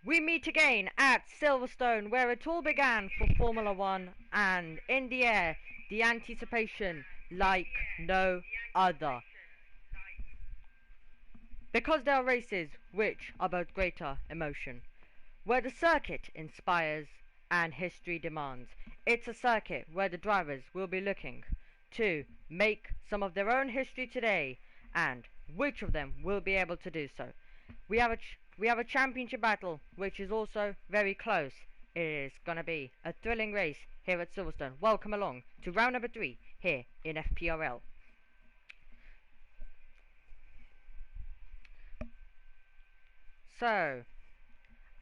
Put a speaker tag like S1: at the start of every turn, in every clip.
S1: We meet again at Silverstone, where it all began for Formula One, and in the air, the anticipation like no other. Because there are races which are both greater emotion, where the circuit inspires and history demands. It's a circuit where the drivers will be looking to make some of their own history today, and which of them will be able to do so. We have a championship battle which is also very close. It is gonna be a thrilling race here at Silverstone. Welcome along to round number 3 here in FPRL. So,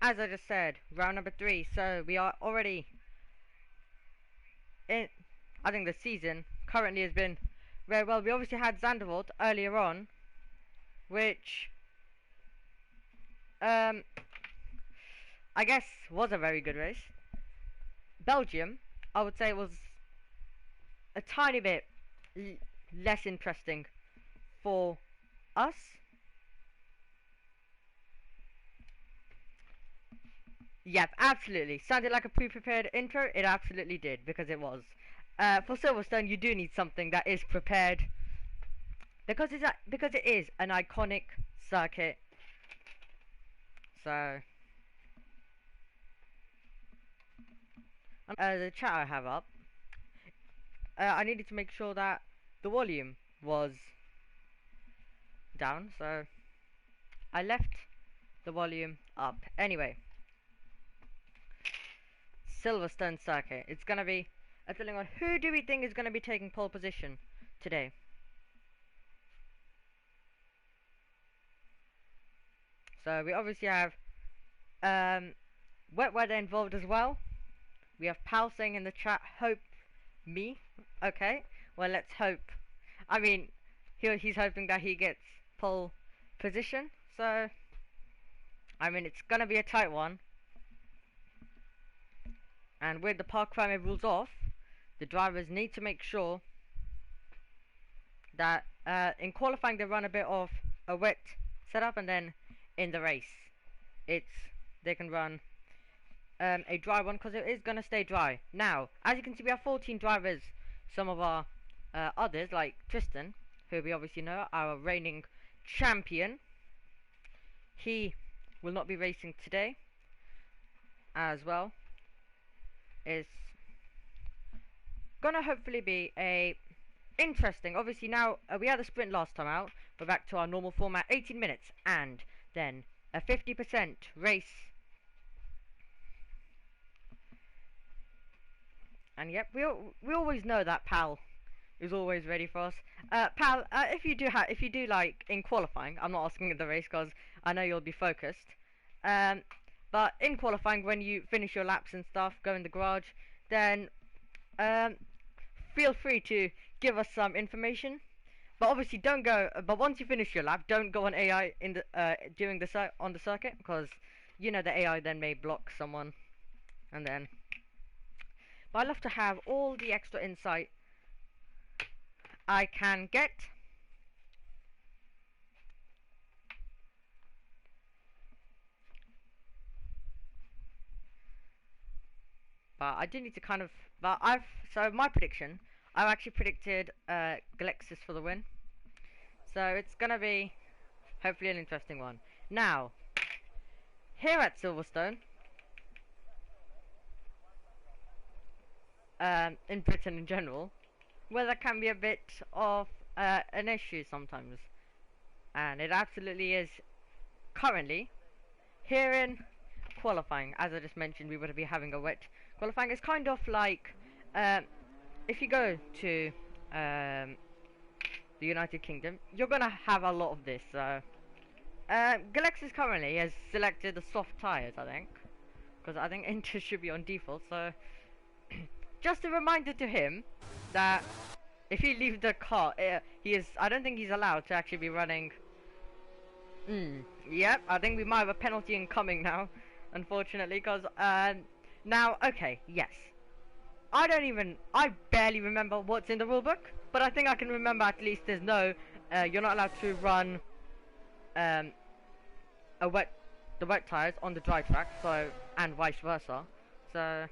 S1: as I just said, round number 3. So we are already in. I think the season currently has been very well. We obviously had Zandvoort earlier on, which I guess was a very good race. Belgium, I would say, was a tiny bit less interesting for us. Yep, absolutely. Sounded like a pre-prepared intro. It absolutely did, because it was. For Silverstone, you do need something that is prepared, because it is an iconic circuit. So, the chat I have up, I needed to make sure that the volume was down, so I left the volume up. Anyway, Silverstone circuit. It's gonna be a thrilling one. Who do we think is gonna be taking pole position today? So we obviously have wet weather involved as well. We have Pal saying in the chat, hope me. Okay, well, let's hope. I mean, he's hoping that he gets pole position. So, I mean, it's gonna be a tight one. And with the park permit rules off, the drivers need to make sure that in qualifying they run a bit of a wet setup, and then in the race they can run a dry one, because it is going to stay dry. Now, as you can see, we have 14 drivers. Some of our others, like Tristan, who we obviously know, our reigning champion, he will not be racing today as well. It's gonna hopefully be a interesting. Obviously now we had a sprint last time out. We're back to our normal format, 18 minutes, and then a 50% race. And yep, we always know that Pal is always ready for us. Pal, if you do like in qualifying, I'm not asking in the race because I know you'll be focused. But in qualifying, when you finish your laps and stuff, go in the garage, then feel free to give us some information. But obviously, don't go. But once you finish your lap, don't go on AI in the during on the circuit, because you know the AI then may block someone, and then. But I love to have all the extra insight I can get. But I do need to kind of. But so my prediction, I've actually predicted Galexis for the win. So it's gonna be hopefully an interesting one. Now, here at Silverstone, in Britain in general, weather can be a bit of an issue sometimes, and it absolutely is currently here in qualifying. As I just mentioned, we would be having a wet qualifying. It's kind of like if you go to the United Kingdom, you're gonna have a lot of this. So Galexis currently has selected the soft tires, I think, because I think Inter should be on default. So just a reminder to him that if he leaves the car, I don't think he's allowed to actually be running. Yep, I think we might have a penalty incoming now, unfortunately, because now, okay, yes, I barely remember what's in the rulebook, but I think I can remember at least you're not allowed to run a wet the wet tyres on the dry track, so, and vice versa. So,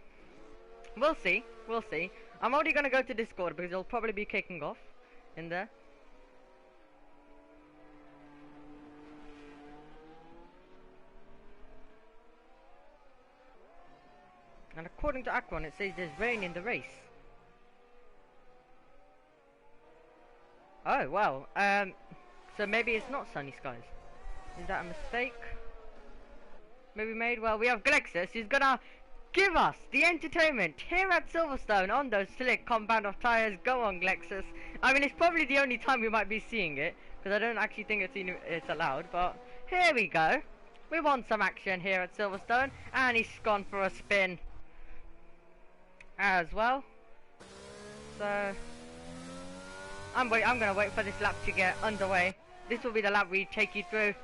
S1: we'll see, we'll see. I'm already gonna go to Discord because it'll probably be kicking off in there. And according to Akron, it says there's rain in the race. Oh, well, so maybe it's not sunny skies. Is that a mistake? Maybe made? Well, we have Glexus, who's gonna give us the entertainment here at Silverstone on those slick compound of tyres. Go on, Glexus. I mean, it's probably the only time we might be seeing it, because I don't actually think it's allowed, but here we go. We want some action here at Silverstone, and he's gone for a spin as well. So I'm gonna wait for this lap to get underway. This will be the lap we take you through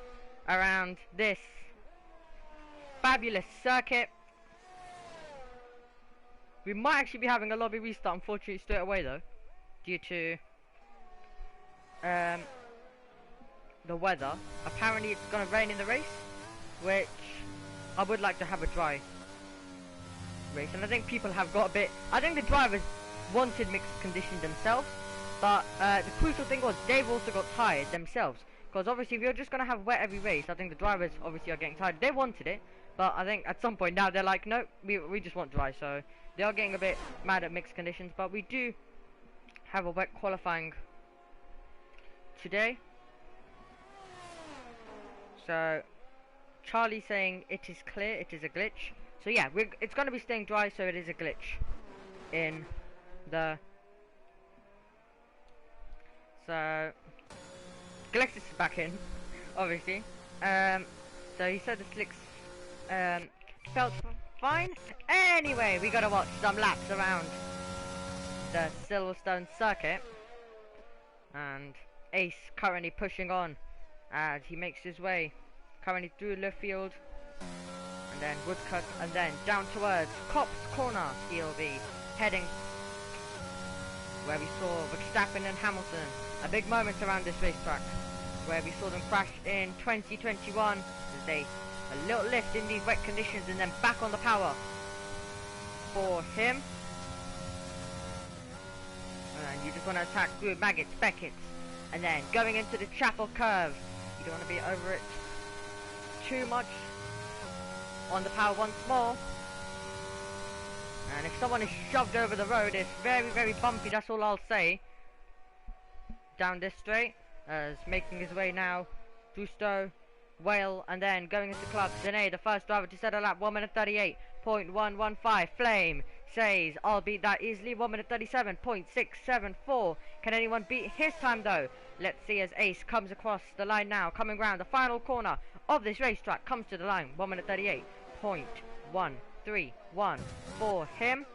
S1: around this fabulous circuit. We might actually be having a lobby restart, unfortunately, straight away though, due to the weather. Apparently it's gonna rain in the race, which I would like to have a dry race, and I think people have got a bit. I think the drivers wanted mixed conditions themselves, but the crucial thing was they've also got tired themselves, because obviously if you're just gonna have wet every race, I think the drivers obviously are getting tired. They wanted it, but I think at some point now they're like, no, we just want dry. So they are getting a bit mad at mixed conditions, but we do have a wet qualifying today. So Charlie saying it is clear, it is a glitch. So yeah, it's going to be staying dry, so it is a glitch in the... So Glexus is back in, obviously. So he said the slicks felt fine. Anyway, we got to watch some laps around the Silverstone circuit, and Ace currently pushing on as he makes his way currently through left field, and then Woodcut, and then down towards Cops Corner. He'll be heading where we saw Verstappen and Hamilton. A big moment around this racetrack, where we saw them crash in 2021. As they a little lift in these wet conditions, and then back on the power for him. And you just want to attack through Maggots, Beckett's, and then going into the Chapel curve. You don't want to be over it too much. On the power once more, and if someone is shoved over the road, it's very, very bumpy, that's all I'll say. Down this straight, as making his way now through Stowe, Whale, and then going into Club. Zane, the first driver to set a lap, 1 minute 38.115. Flame says, I'll beat that easily, 1 minute 37.674. Can anyone beat his time though? Let's see as Ace comes across the line now, coming round the final corner of this racetrack, comes to the line, 1 minute 38.131 for him.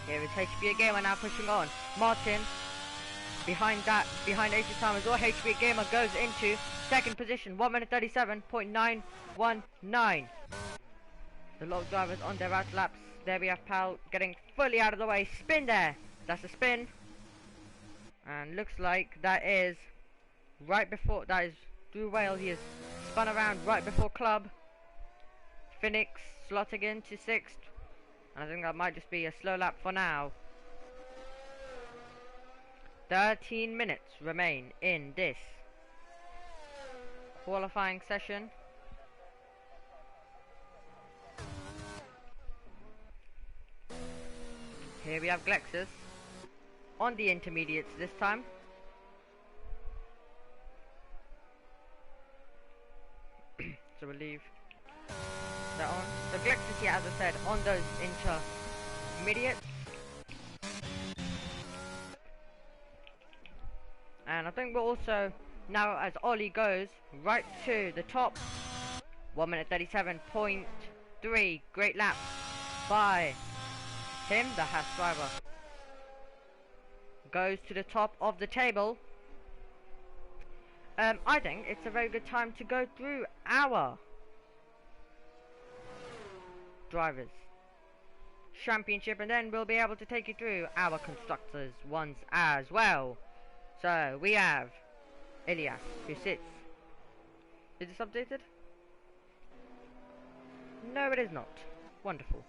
S1: Here is HBA Gamer now pushing on. Martin behind Ace's time as well. HBA Gamer goes into second position, 1 minute 37.919. The lot of drivers on their out laps. There we have Pal getting fully out of the way. Spin there. That's a spin. And looks like that is right before, that is through Wales. He has spun around right before Club. Phoenix slotting into 6th. And I think that might just be a slow lap for now. 13 minutes remain in this qualifying session. Here we have Glexus on the intermediates this time. So we'll leave that on. So Glexus here, as I said, on those intermediates. And I think we're also, now as Ollie goes right to the top, 1 minute 37.3, great lap by him, the Haas driver. Goes to the top of the table. I think it's a very good time to go through our drivers championship, and then we'll be able to take you through our constructors ones as well. So we have Elias, who sits, is this updated? No, it is not. Wonderful.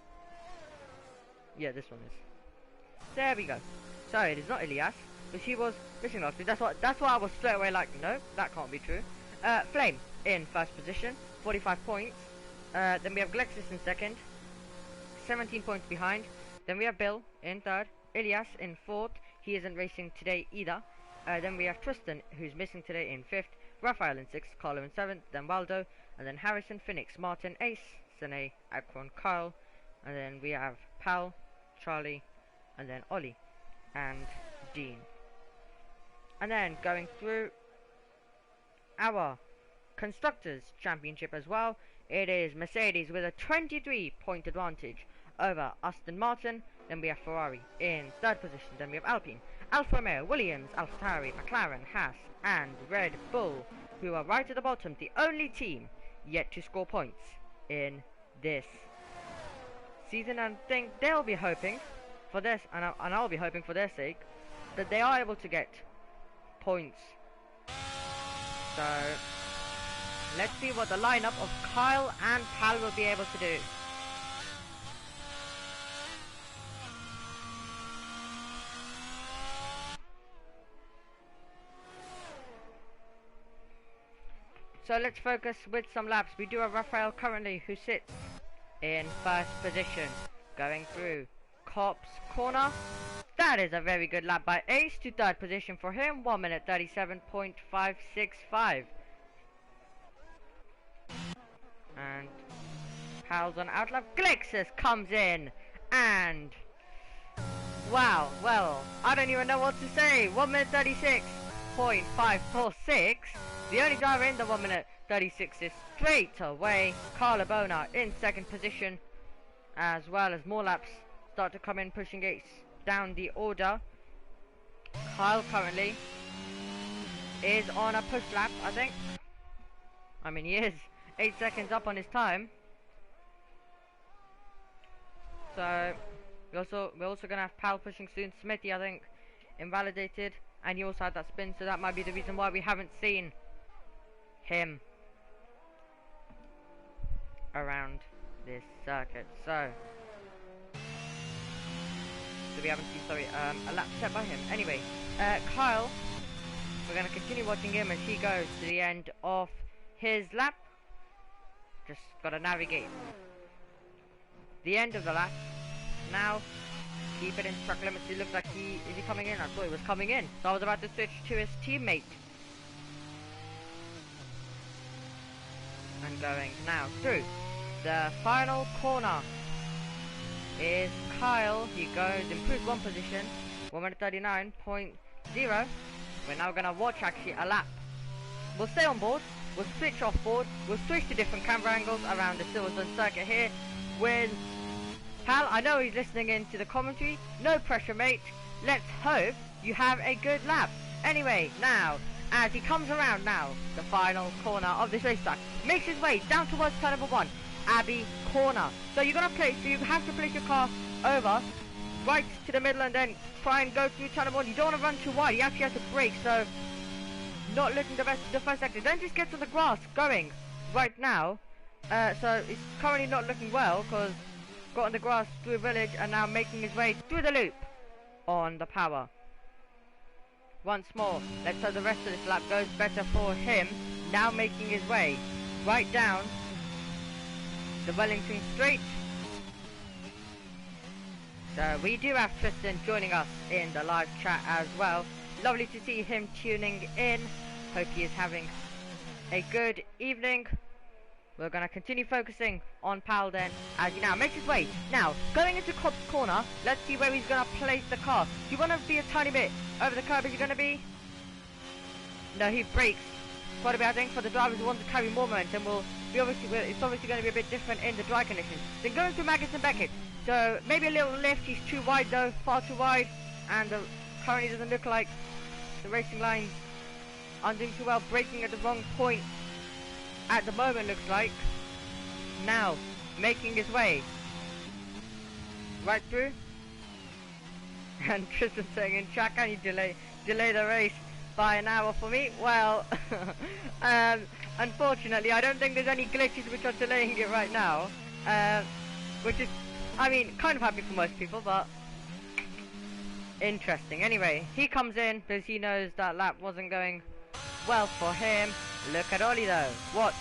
S1: Yeah, this one is. There we go. So it is not Elias, but he was missing last week. That's why I was straight away like, no, that can't be true. Flame in first position, 45 points. Then we have Glexis in second, 17 points behind. Then we have Bill in third, Elias in fourth. He isn't racing today either. Then we have Tristan, who's missing today, in fifth. Raphael in sixth, Carlo in seventh. Then Waldo, and then Harrison, Phoenix, Martin, Ace, Sene, Akron, Kyle. And then we have Pal, Charlie, and then Ollie and Dean. And then going through our Constructors Championship as well, it is Mercedes with a 23-point advantage over Aston Martin. Then we have Ferrari in third position. Then we have Alpine, Alfa Romeo, Williams, AlphaTauri, McLaren, Haas, and Red Bull, who are right at the bottom, the only team yet to score points in this season. And I think they'll be hoping for this, and I'll be hoping for their sake, that they are able to get points. So let's see what the lineup of Kyle and Pal will be able to do. So let's focus with some laps. We do have Raphael currently, who sits in first position, going through Cops corner. That is a very good lap by Ace to third position for him, 1 minute 37.565. And Pal's on outlap. Glexis comes in, and wow, well, I don't even know what to say. 1 minute 36.546. The only driver in the 1 minute 36 is straight away Carlo Bona in second position, as well as more laps start to come in, pushing Ace down the order. Kyle currently is on a push lap, I think. I mean, he is 8 seconds up on his time. So we're also gonna have Pal pushing soon. Smithy, I think, invalidated, and he also had that spin, so that might be the reason why we haven't seen him around this circuit. So we haven't seen, sorry, a lap set by him. Anyway, Kyle, we're going to continue watching him as he goes to the end of his lap. Just got to navigate the end of the lap. Now, keep it in track limits. It looks like is he coming in? I thought he was coming in. So I was about to switch to his teammate. And going now through the final corner is Kyle. He goes, improved one position, 1 minute 39.0. We're now gonna watch actually a lap. We'll stay on board, we'll switch off board, we'll switch to different camera angles around the Silverstone circuit here with Pal. I know he's listening in to the commentary. No pressure, mate. Let's hope you have a good lap. Anyway, now as he comes around now the final corner of this racetrack, makes his way down towards turn number 1, Abbey corner. So you have to place your car over right to the middle and then try and go through turn number 1. You don't want to run too wide. You actually have to brake, so not looking the best the first sector. Then just gets on the grass going right now. So it's currently not looking well, because got on the grass through a village and now making his way through the loop on the power. Once more, let's hope the rest of this lap goes better for him. Now making his way right down the Wellington Straight. So we do have Tristan joining us in the live chat as well. Lovely to see him tuning in. Hope he is having a good evening. We're going to continue focusing on Pal then, as he now makes his way. Now, going into Cobb's corner, let's see where he's going to place the car. Do you want to be a tiny bit over the curb? Is he going to be? No, he brakes quite a bit, I think, for the drivers who want to carry more momentum. It's obviously going to be a bit different in the dry conditions. Then going through Magnussen Beckett. So maybe a little lift. He's too wide though, far too wide. And currently doesn't look like the racing lines are doing too well. Braking at the wrong point at the moment, looks like. Now making his way right through. And Tristan saying in chat, can you delay the race by an hour for me? Well, unfortunately I don't think there's any glitches which are delaying it right now. which is, I mean, kind of happy for most people, but interesting. Anyway, he comes in because he knows that lap wasn't going well for him. Look at Ollie though. Watch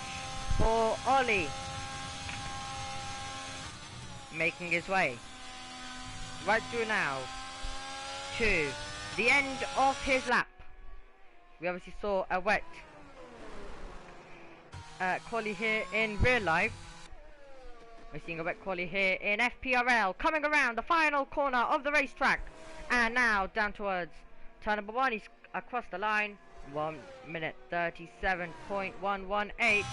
S1: for Ollie. Making his way right through now to the end of his lap. We obviously saw a wet quali here in real life. We're seeing a wet quali here in FPRL, coming around the final corner of the racetrack. And now down towards turn number 1. He's across the line. 1 minute 37.118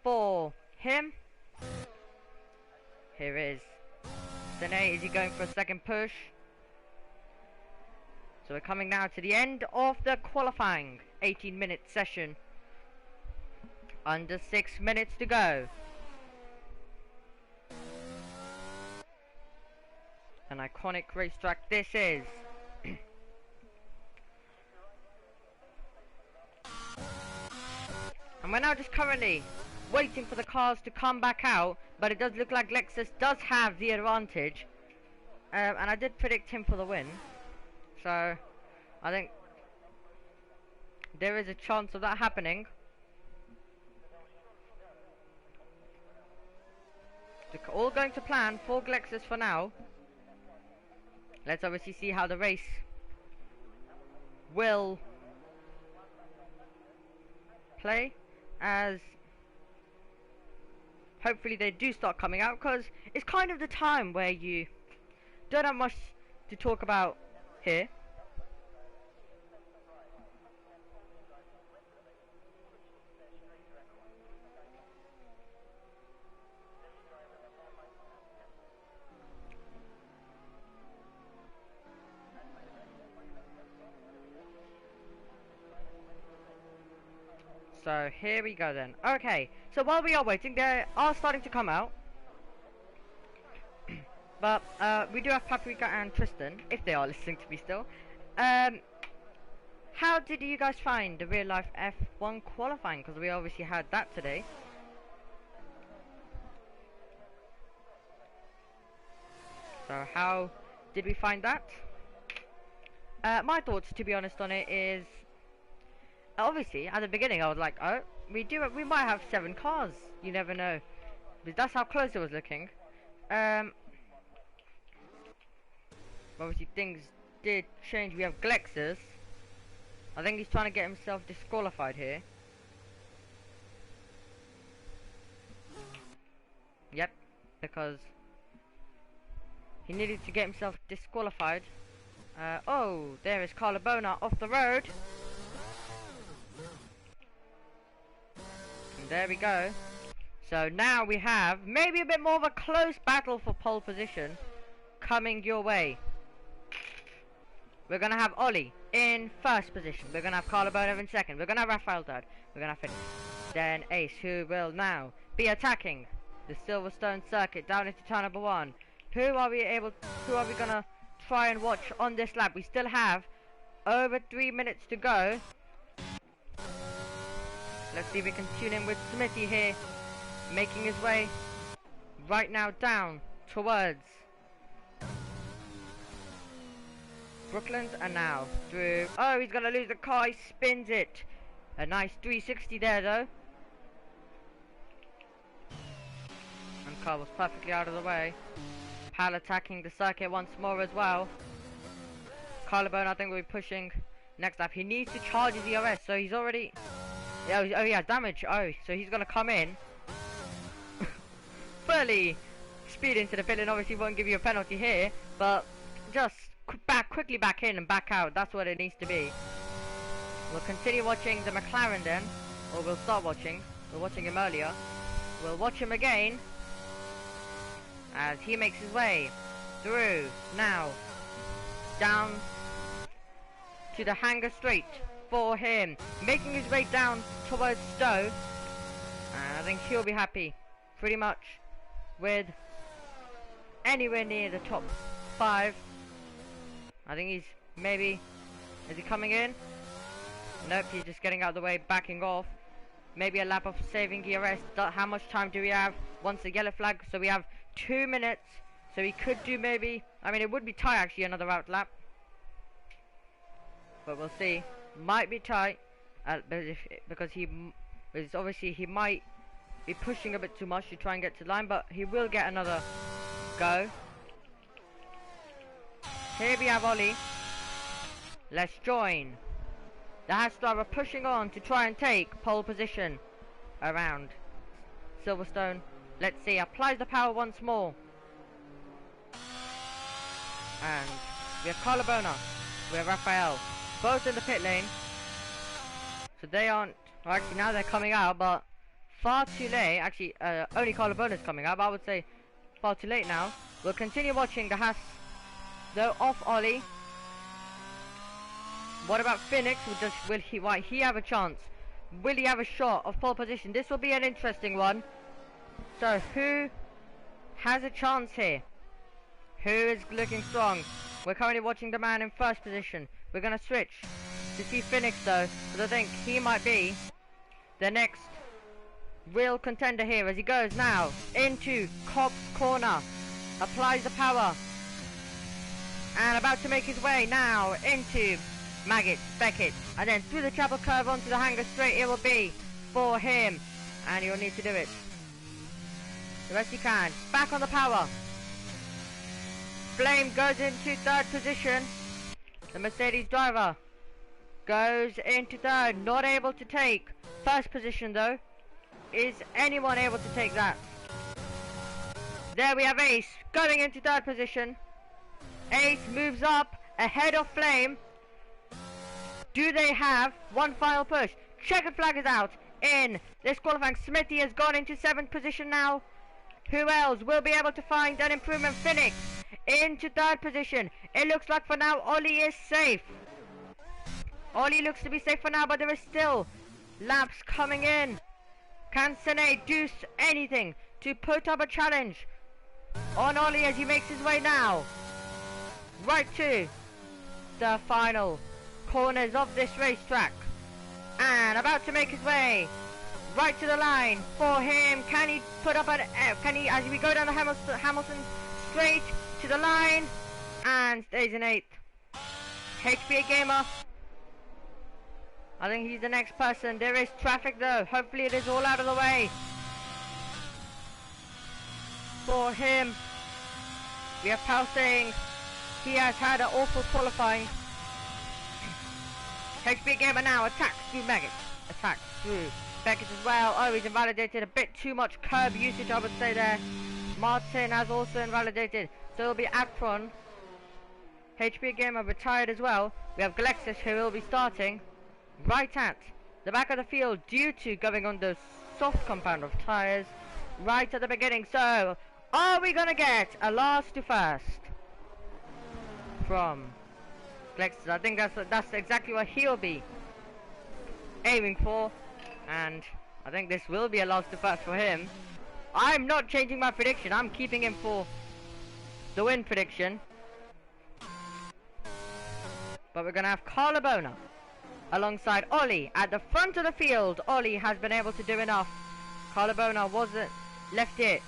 S1: for him. Here is Sene. Is he going for a second push? So we're coming now to the end of the qualifying 18-minute session. Under 6 minutes to go. An iconic racetrack this is. And we're now just currently waiting for the cars to come back out, but it does look like Lexus does have the advantage. And I did predict him for the win, so I think there is a chance of that happening. All going to plan for Lexus for now. Let's obviously see how the race will play, as hopefully they do start coming out, because it's kind of the time where you don't have much to talk about here. So here we go then. Okay, so while we are waiting, they are starting to come out. But we do have Paprika and Tristan, if they are listening to me still. How did you guys find the real life F1 qualifying? Because we obviously had that today. So how did we find that? My thoughts, to be honest, on it is, obviously at the beginning I was like, oh, we might have 7 cars. You never know, because that's how close it was looking. Obviously things did change. We have Glexus. I think he's trying to get himself disqualified here. Yep, because he needed to get himself disqualified. Oh, there is Carlo Bona off the road. And there we go. So now we have maybe a bit more of a close battle for pole position coming your way. We're going to have Ollie in first position. We're going to have Carlo Bona in second. We're going to have Rafael third. We're going to have Finish. Then Ace, who will now be attacking the Silverstone circuit down into turn number 1. Who are we going to try and watch on this lap? We still have over 3 minutes to go. Let's see if we can tune in with Smithy here, making his way right now down towards Brooklands, and now through. Oh, he's gonna lose the car. He spins it. A nice 360 there though. And car was perfectly out of the way. Pal attacking the circuit once more as well. Collarbone, I think, will be pushing next lap. He needs to charge his ERS, so he's already. Oh, he has damage. Oh, so he's gonna come in. Fairly speed into the pit, and obviously won't give you a penalty here, but just quickly back in and back out. That's what it needs to be. We'll continue watching the McLaren then, or we'll start watching. We're watching him earlier. We'll watch him again as he makes his way through now down to the hangar straight for him, making his way down towards Stowe. And I think he'll be happy pretty much with anywhere near the top 5. I think he's maybe, is he coming in? Nope, he's just getting out of the way, backing off. Maybe a lap of saving ERS. How much time do we have? once the yellow flag. So we have 2 minutes. So he could do maybe, I mean it would be tight actually, another out lap. But we'll see. Might be tight. Because obviously he might be pushing a bit too much to try and get to the line. But he will get another go. Here we have Ollie. Let's join. The Haas driver pushing on to try and take pole position around Silverstone. Let's see, applies the power once more. And we have Carlabona, we have Raphael, both in the pit lane. So they aren't, well actually now they're coming out, but far too late. Actually, only Carlabona's coming out, but I would say far too late now. We'll continue watching the Haas, though off Ollie. What about Phoenix? Will he have a chance? Will he have a shot of pole position? This will be an interesting one. So who has a chance here? Who is looking strong? We're currently watching the man in first position. We're going to switch to see Phoenix though, because I think he might be the next real contender here as he goes now into Cobb's corner. Applies the power. And about to make his way now into Maggot, Beckett, and then through the travel curve onto the hanger straight it will be for him. And he'll need to do it the best he can. Back on the power. Flame goes into third position. The Mercedes driver goes into third. Not able to take first position though. Is anyone able to take that? There we have Ace going into third position. Ace moves up ahead of Flame. Do they have one final push? Checkered flag is out in this qualifying. Smithy has gone into 7th position now. Who else will be able to find an improvement? Phoenix into 3rd position. It looks like for now Ollie is safe. Ollie looks to be safe for now, but there is still laps coming in. Can Sene do anything to put up a challenge on Ollie as he makes his way now right to the final corners of this racetrack, and about to make his way right to the line for him? Can he put up an can he, as we go down the Hamilton straight to the line, and stays in 8th. HPA Gamer, I think he's the next person. There is traffic though, hopefully it is all out of the way for him. We have Pal saying he has had an awful qualifying. HB Gamer now attacks through Maggot, attacks through Beckett as well. Oh, he's invalidated, a bit too much curb usage I would say there. Martin has also invalidated, so it'll be Actron. HB Gamer retired as well. We have Galexis who will be starting right at the back of the field due to going on the soft compound of tyres right at the beginning. So are we gonna get a last to first from Galexis? I think that's exactly what he'll be aiming for, and I think this will be a last to first for him. I'm not changing my prediction, I'm keeping him for the win prediction. But we're gonna have Carlabona alongside Ollie at the front of the field. Ollie has been able to do enough. Carlabona wasn't left it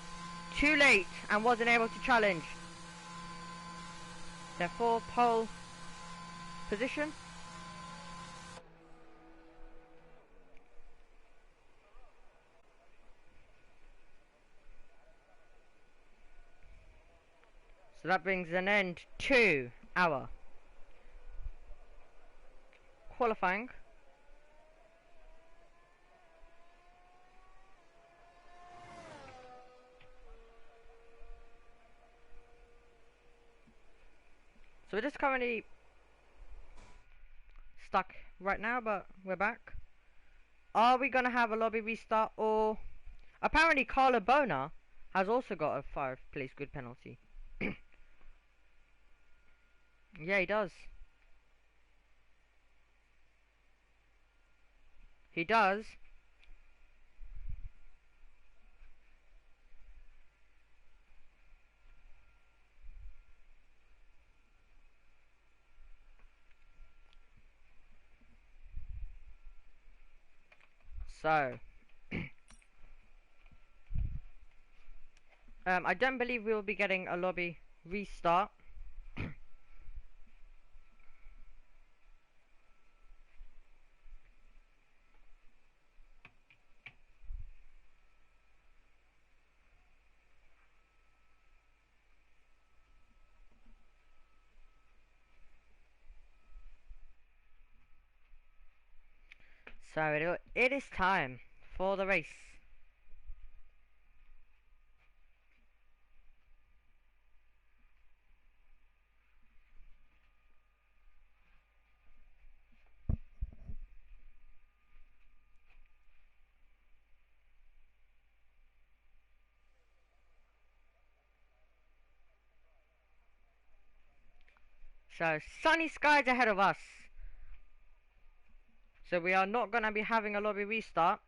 S1: too late and wasn't able to challenge. Therefore, pole position. So that brings an end to our qualifying. So we're just currently stuck right now, but we're back. Are we gonna have a lobby restart, or apparently Carlabona has also got a 5-place grid penalty. Yeah, he does. He does. So I don't believe we will be getting a lobby restart. So it is time for the race. So sunny skies ahead of us. So we are not going to be having a lobby restart.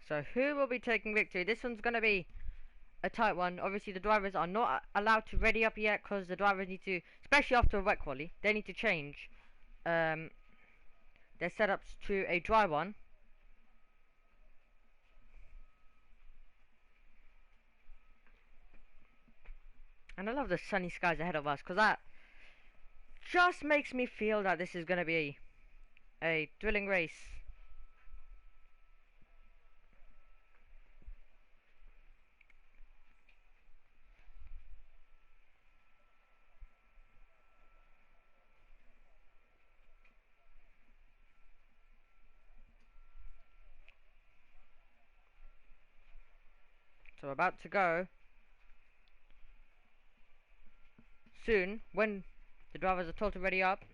S1: So who will be taking victory? This one's going to be a tight one. Obviously the drivers are not allowed to ready up yet because the drivers need to, especially after a wet quali, they need to change their setups to a dry one. And I love the sunny skies ahead of us because that just makes me feel that this is going to be a thrilling race. So about to go soon, when the drivers are told to ready up,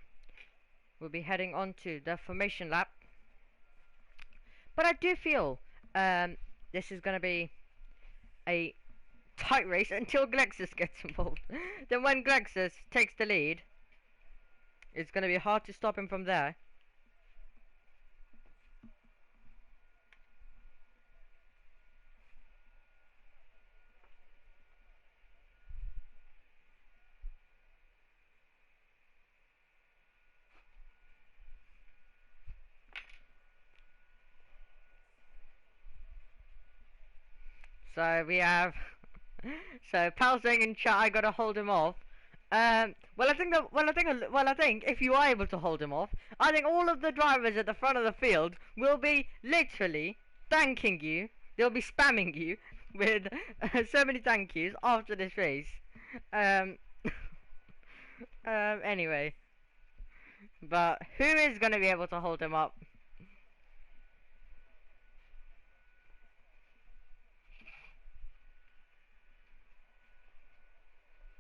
S1: we'll be heading on to the formation lap. But I do feel this is going to be a tight race until Glexus gets involved. Then when Glexus takes the lead, it's going to be hard to stop him from there. So we have so Pal's saying in chat I gotta hold him off. Well, I think if you are able to hold him off, I think all of the drivers at the front of the field will be literally thanking you. They'll be spamming you with so many thank yous after this race. Um, anyway, but who is gonna be able to hold him up?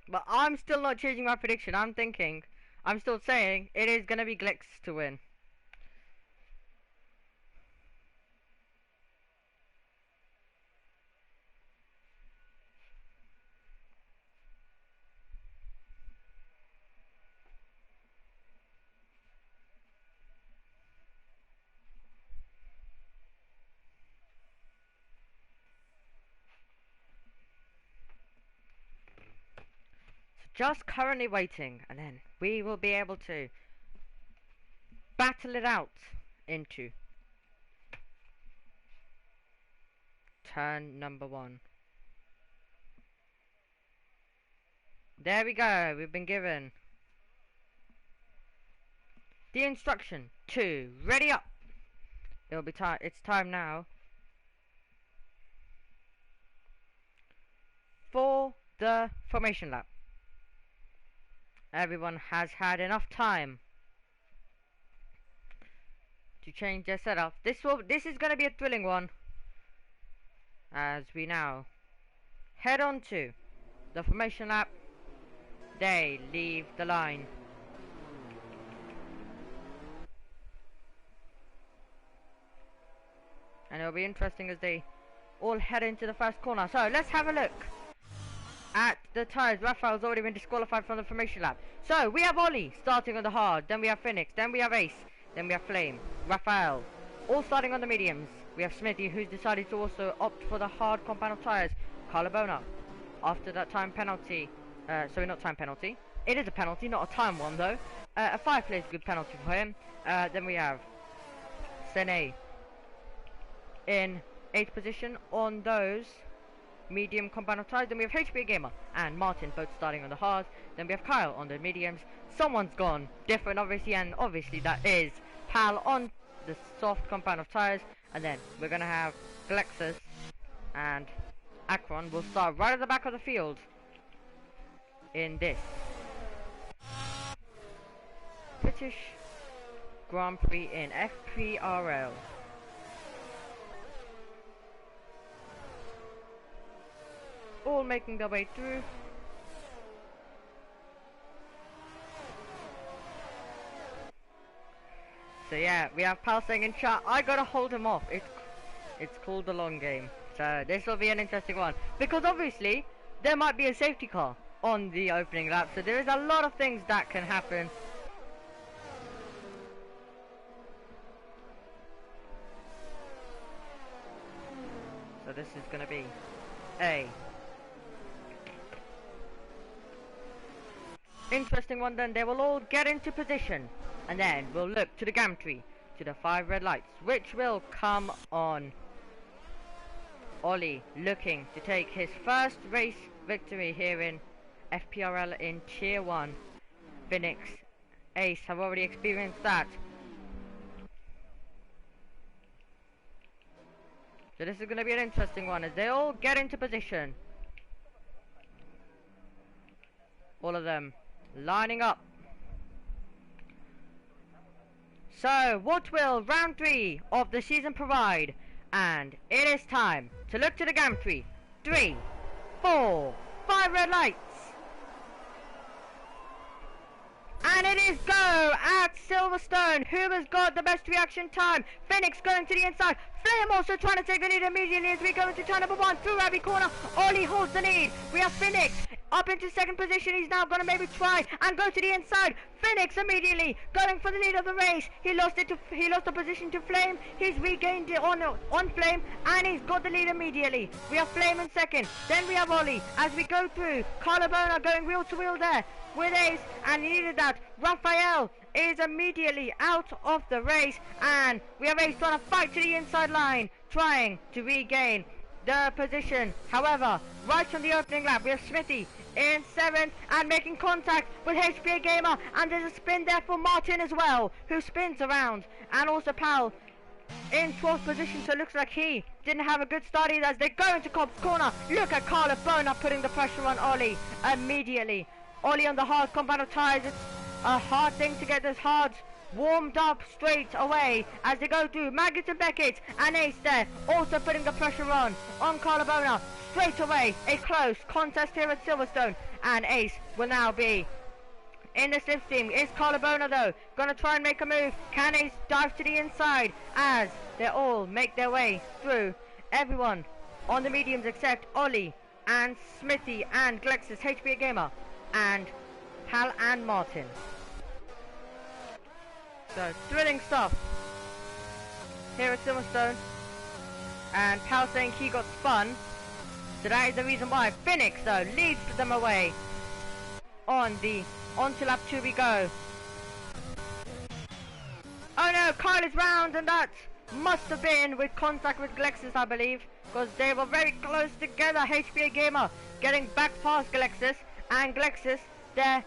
S1: But I'm still not changing my prediction. I'm still saying it is gonna be Glix to win. Just currently waiting, and then we will be able to battle it out into turn number 1. There we go, we've been given the instruction to ready up. It'll be time, it's time now for the formation lap. Everyone has had enough time to change their setup. This is going to be a thrilling one as we now head on to the formation lap. They leave the line. And it'll be interesting as they all head into the first corner. So let's have a look at the tyres. Raphael's already been disqualified from the formation lap. So we have Ollie starting on the hard, then we have Phoenix, then we have Ace, then we have Flame, Raphael, All starting on the mediums. We have Smithy, who's decided to also opt for the hard compound tyres. Carlabona, after that time penalty, sorry, not time penalty. It is a penalty, not a time one though. A 5-place good penalty for him. Then we have Sene in 8th position on those medium compound tyres. Then we have HPA Gamer and Martin both starting on the hards. Then we have Kyle on the mediums. Someone's gone different obviously, and obviously that is Pal on the soft compound of tyres. And then we're gonna have Glexus and Akron will start right at the back of the field in this British Grand Prix in FPRL. All making their way through. So yeah, we have Pal saying in chat, I gotta hold him off. It's called the long game. So this will be an interesting one. Because obviously, there might be a safety car on the opening lap. So there is a lot of things that can happen. So this is gonna be a interesting one. Then they will all get into position. And then we'll look to the gantry, to the 5 red lights, which will come on. Ollie looking to take his first race victory here in FPRL in Tier 1. Phoenix, Ace have already experienced that. So this is going to be an interesting one as they all get into position. All of them lining up. So, what will round 3 of the season provide? And it is time to look to the gantry. 3, 4, 5 red lights. And it is go at Silverstone. Who has got the best reaction time? Phoenix going to the inside. Flame also trying to take the lead immediately as we go into turn number 1 through Abbey Corner. Ollie holds the lead. We have Phoenix up into 2nd position. He's now going to maybe try and go to the inside. Phoenix immediately going for the lead of the race. He lost the position to Flame. He's regained it on Flame, and he's got the lead immediately. We have Flame in 2nd. Then we have Ollie as we go through. Carlabona going wheel to wheel there with Ace, and he needed that. Raphael is immediately out of the race, and we have Ace trying to fight to the inside line, trying to regain the position. However, right on the opening lap, we have Smithy in 7th and making contact with HPA Gamer, and there's a spin there for Martin as well, who spins around, and also Pal in 12th position, so it looks like he didn't have a good start either as they go into Cobb's corner. Look at Carlabona putting the pressure on Ollie immediately. Ollie on the hard compound of tyres. It's a hard thing to get this hard warmed up straight away as they go through. Maggots and Beckett and Ace there also putting the pressure on Carlabona straight away. A close contest here at Silverstone, and Ace will now be in the slipstream. Is Carlabona though gonna try and make a move? Can Ace dive to the inside as they all make their way through? Everyone on the mediums except Ollie and Smithy and Glexus, HPA Gamer and Pal and Martin. So thrilling stuff here at Silverstone, and Pal saying he got spun, so that is the reason why. Phoenix though leads them away onto lap 2 we go. Oh no, Kyle is round, and that must have been with contact with Glexus, I believe, because they were very close together. HPA Gamer getting back past Glexus, and Glexus there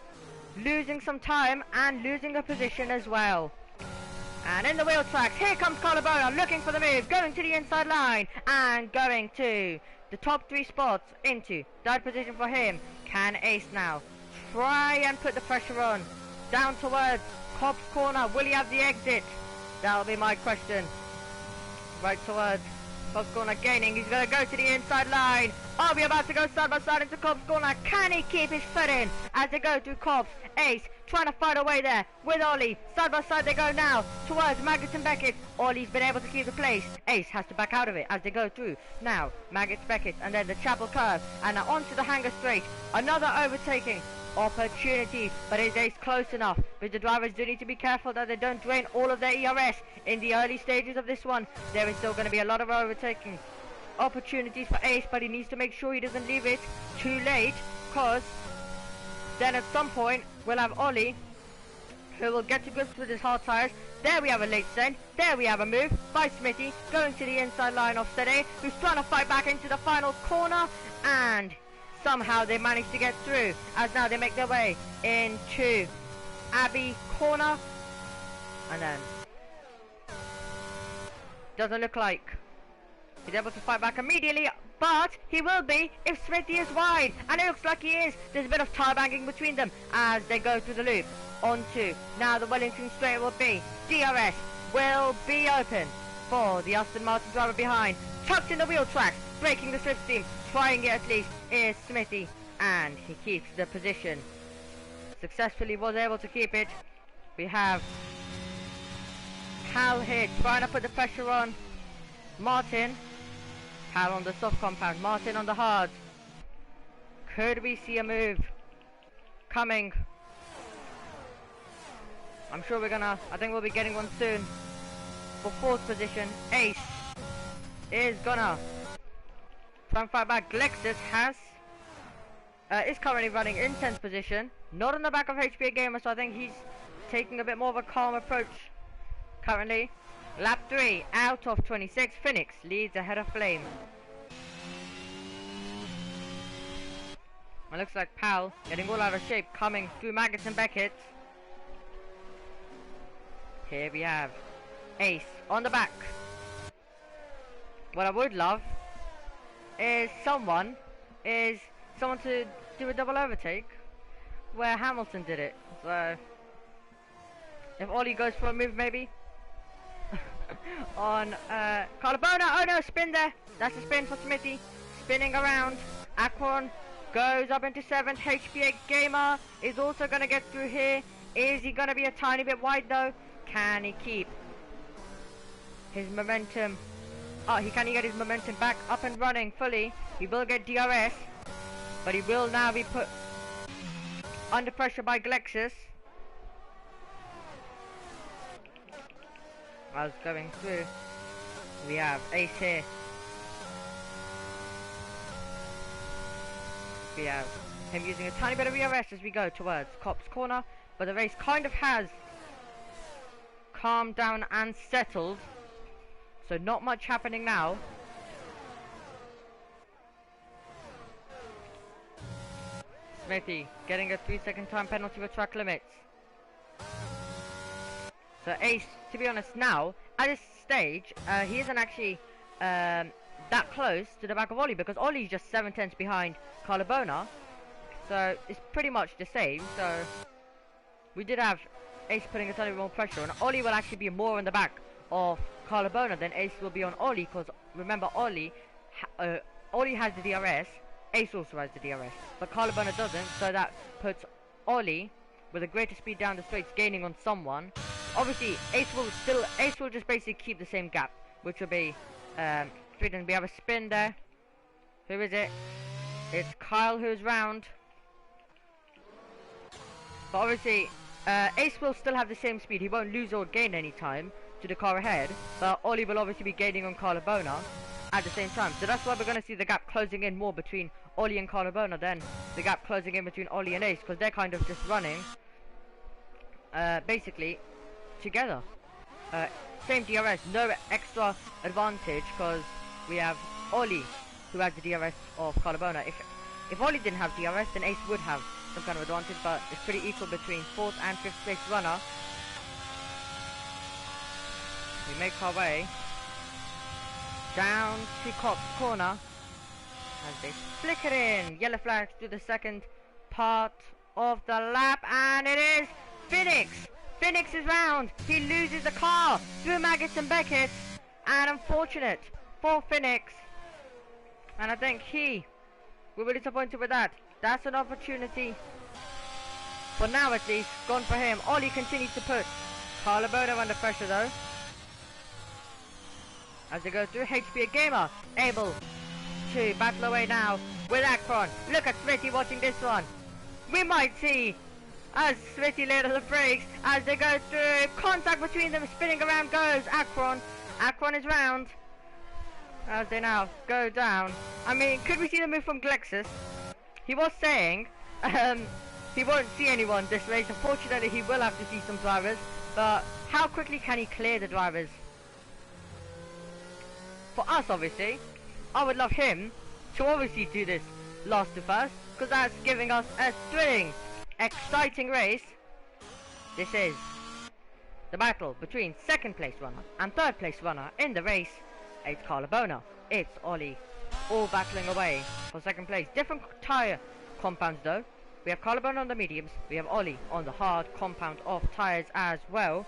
S1: losing some time and losing a position as well. And in the wheel tracks, here comes Carlabona looking for the move, going to the inside line and going to the top 3 spots into third position for him. Can Ace now try and put the pressure on down towards Cobb's corner? Will he have the exit? That'll be my question. Right towards Cobb's corner, gaining. He's going to go to the inside line. Are we about to go side by side into Cobb's corner? Can he keep his foot in as they go through Cobb's? Ace trying to fight away there with Ollie. Side by side they go now towards Maggots and Beckett. Ollie's been able to keep the place. Ace has to back out of it as they go through. Now Maggots, Beckett, and then the Chapel Curve, and now onto the Hanger Straight. Another overtaking opportunity, but is Ace close enough? But the drivers do need to be careful that they don't drain all of their ERS in the early stages of this one. There is still going to be a lot of overtaking opportunities for Ace, but he needs to make sure he doesn't leave it too late, because then at some point we'll have Ollie, who will get to grips with his hard tyres. There we have a late send. There we have a move by Smithy going to the inside line of Sede, who's trying to fight back into the final corner, and somehow they manage to get through, as now they make their way into Abbey corner, and then doesn't look like he's able to fight back immediately, but he will be if Smithy is wide, and it looks like he is. There's a bit of tire banging between them as they go through the loop. Onto now the Wellington straight will be. DRS will be open for the Aston Martin driver behind. Tucked in the wheel tracks, breaking the slipstream, trying it at least, is Smithy, and he keeps the position. Successfully was able to keep it. We have Hal here trying to put the pressure on Martin. Hal on the soft compound, Martin on the hard. Could we see a move coming? I'm sure I think we'll be getting one soon. For fourth position, Ace is gonna try and fight back. Lexus is currently running in 10th position. Not on the back of HPA Gamer, so I think he's taking a bit more of a calm approach currently. Lap 3 out of 26. Phoenix leads ahead of Flame. It looks like Powell getting all out of shape, coming through Maggots and Beckett. Here we have Ace on the back. What I would love is someone to do a double overtake where Hamilton did it. So if Ollie goes for a move maybe on Carlabona. Oh no, spin there. That's a spin for Smithy. Spinning around. Aquan goes up into 7th. HPA Gamer is also going to get through here. Is he going to be a tiny bit wide though? Can he keep his momentum? Oh, he get his momentum back up and running fully. He will get DRS, but he will now be put under pressure by Glexus. I was going through. We have Ace here. We have him using a tiny bit of ERS as we go towards Cop's corner, but the race kind of has calmed down and settled, so not much happening now. Smithy getting a 3-second time penalty for track limits. So Ace, to be honest now, at this stage, he isn't actually that close to the back of Ollie, because Ollie's just 7/10 behind Carlabona, so it's pretty much the same. So we did have Ace putting a tiny bit more pressure on. Ollie will actually be more on the back of Carlabona than Ace will be on Ollie, because remember Ollie has the DRS, Ace also has the DRS, but Carlabona doesn't, so that puts Ollie with a greater speed down the straights, gaining on someone. Obviously Ace will just basically keep the same gap, which will be 3. Then we have a spin there. Who is it? It's Kyle who's round. But obviously Ace will still have the same speed. He won't lose or gain any time to the car ahead, but Ollie will obviously be gaining on Carlabona at the same time. So that's why we're going to see the gap closing in more between Ollie and Carlabona than the gap closing in between Ollie and Ace, because they're kind of just running basically together. Same DRS, no extra advantage, because we have Ollie who has the DRS of Carlabona. If Ollie didn't have DRS, then Ace would have some kind of advantage, but it's pretty equal between 4th and 5th place runner. We make our way down to Cops corner as they flick it in. Yellow flags to the second part of the lap, and it is Phoenix. Phoenix is round. He loses the car through Maggots and Beckett, and unfortunate for Phoenix. And I think he will be disappointed with that. That's an opportunity, for now at least, gone for him. Ollie continues to put Carlabona under pressure though, as they go through. HPA Gamer able to battle away now with Akron. Look at Smitty watching this one. We might see, as Smitty laid on the brakes, as they go through, contact between them, spinning around goes Akron. Akron is round, as they now go down. I mean, could we see the move from Glexus? He was saying, he won't see anyone this race. Unfortunately, he will have to see some drivers, but how quickly can he clear the drivers? For us, obviously, I would love him to obviously do this last to first, because that's giving us a thrilling, exciting race. This is the battle between second place runner and third place runner in the race. It's Carlo Bona, it's Ollie, all battling away for second place. Different tyre compounds though. We have Carlo Bona on the mediums, we have Ollie on the hard compound of tyres as well.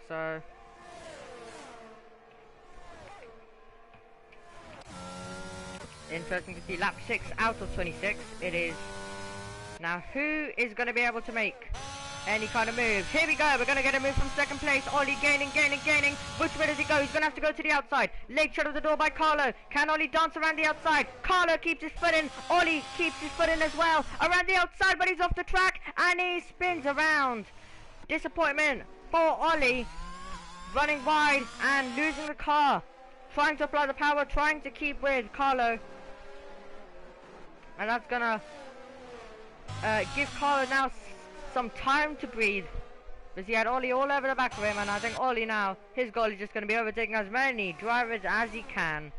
S1: So interesting to see lap 6 out of 26 it is. Now who is going to be able to make any kind of move? Here we go, we're going to get a move from second place. Ollie gaining. Which way does he go? He's going to have to go to the outside. Late shot of the door by Carlo. Can Ollie dance around the outside? Carlo keeps his foot in. Ollie keeps his foot in as well. Around the outside, but he's off the track and he spins around. Disappointment for Ollie. Running wide and losing the car. Trying to apply the power, trying to keep with Carlo. And that's gonna give Carlo now some time to breathe, because he had Ollie all over the back of him, and I think Ollie now, his goal is just going to be overtaking as many drivers as he can.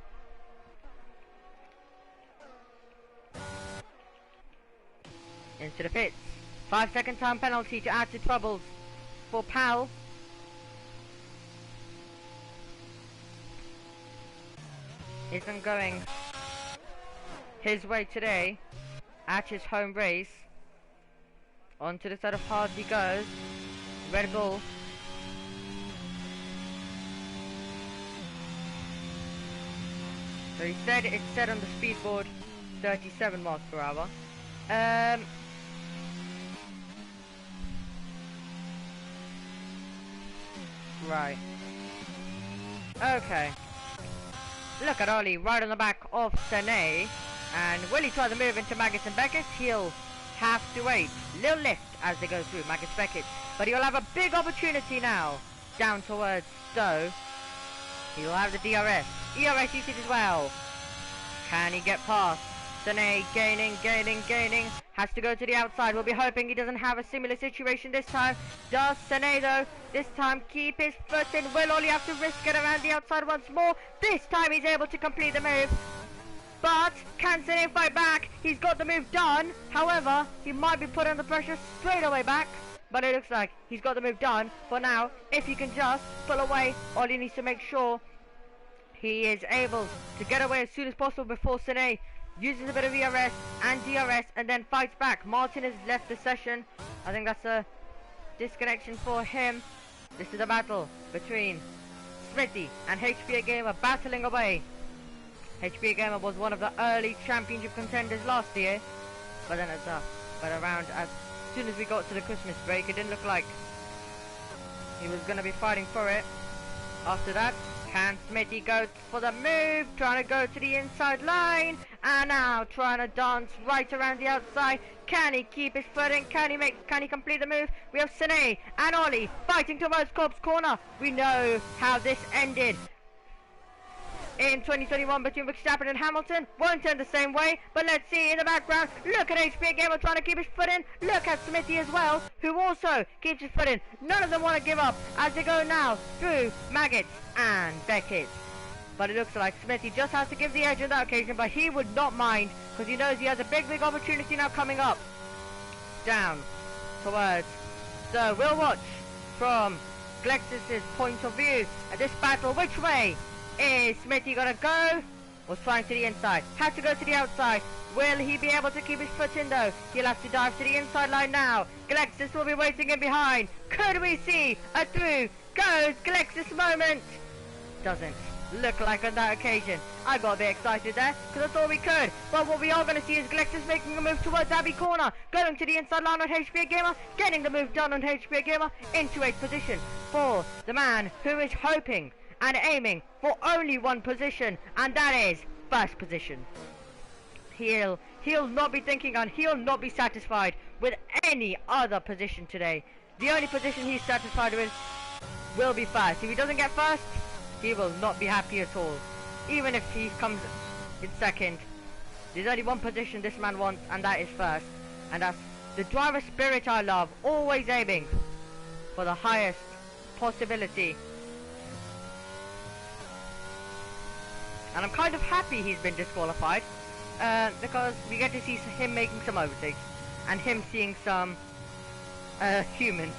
S1: Into the pits. 5-second time penalty to add to troubles for Pal. Isn't going his way today at his home race. Onto the side of hard he goes. Red Bull. So he said it's set on the speed board 37 miles per hour. Right. Okay. Look at Ollie right on the back of Sene. And will he try to move into Maggotts and Beckett? He'll have to wait. Little lift as they go through Maggotts Beckett. But he'll have a big opportunity now. Down towards Stowe. He'll have the DRS. ERS usage as well. Can he get past? Sene gaining. Has to go to the outside. We'll be hoping he doesn't have a similar situation this time. Does Sene though? This time keep his foot in. Will Ollie have to risk it around the outside once more? This time he's able to complete the move. But can Sene fight back? He's got the move done. However, he might be put under pressure straight away back. But it looks like he's got the move done. For now, if he can just pull away, Ollie needs to make sure he is able to get away as soon as possible before Sene uses a bit of ERS and DRS and then fights back. Martin has left the session. I think that's a disconnection for him. This is a battle between Smithy and HPA Gamer battling away. HPA Gamer was one of the early championship contenders last year, but then around as soon as we got to the Christmas break, it didn't look like he was going to be fighting for it. After that, can Smithy go for the move, trying to go to the inside line, and now trying to dance right around the outside. Can he keep his foot in? Can he complete the move? We have Sene and Ollie fighting towards Cobb's corner. We know how this ended in 2021 between Verstappen and Hamilton. Won't end the same way, but let's see in the background. Look at HPA Gamer trying to keep his foot in. Look at Smithy as well, who also keeps his foot in. None of them want to give up as they go now through Maggotts and Beckett. But it looks like Smithy just has to give the edge on that occasion, but he would not mind, because he knows he has a big opportunity now coming up. Down towards. So we'll watch from Glexus's point of view at this battle. Which way is Smithy gonna go? Was trying to the inside. Had to go to the outside. Will he be able to keep his foot in though? He'll have to dive to the inside line now. Glexus will be waiting in behind. Could we see a through goes Glexus moment? Doesn't look like on that occasion. I got a bit excited there because I thought we could. But what we are going to see is Glexus making a move towards Abbey Corner. Going to the inside line on HPA Gamer. Getting the move done on HPA Gamer into 8th position for the man who is hoping and aiming for only one position, and that is first position. He'll not be thinking, and he'll not be satisfied with any other position today. The only position he's satisfied with will be first. If he doesn't get first, he will not be happy at all. Even if he comes in second, there's only one position this man wants, and that is first. And that's the driver spirit I love, always aiming for the highest possibility. And I'm kind of happy he's been disqualified, because we get to see him making some overtakes and him seeing some humans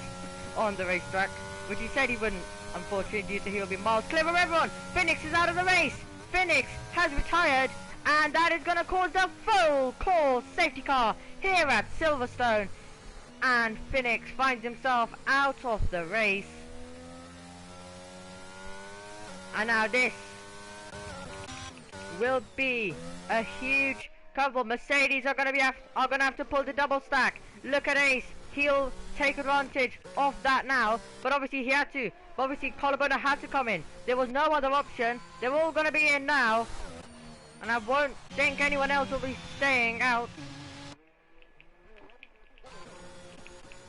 S1: on the racetrack, which he said he wouldn't, unfortunately, due to he'll be miles clear of everyone. Phoenix is out of the race. Phoenix has retired, and that is going to cause the full course safety car here at Silverstone, and Phoenix finds himself out of the race. And now this will be a huge couple. Mercedes are going to have to pull the double stack. Look at Ace. He'll take advantage of that now, but obviously he had to. Obviously Collarbona had to come in. There was no other option. They're all going to be in now, and I won't think anyone else will be staying out.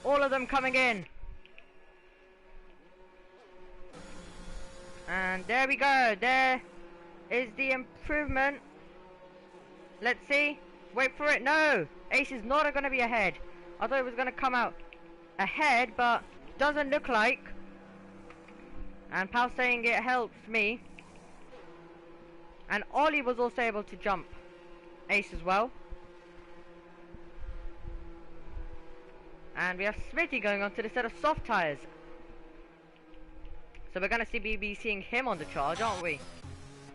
S1: All of them coming in. And there we go. There is the improvement. Let's see. Wait for it. No, Ace is not going to be ahead. I thought it was going to come out ahead, but doesn't look like. And Pal saying it helps me. And Ollie was also able to jump Ace as well. And we have Smithy going on to the set of soft tyres. So we're going to be seeing him on the charge, aren't we?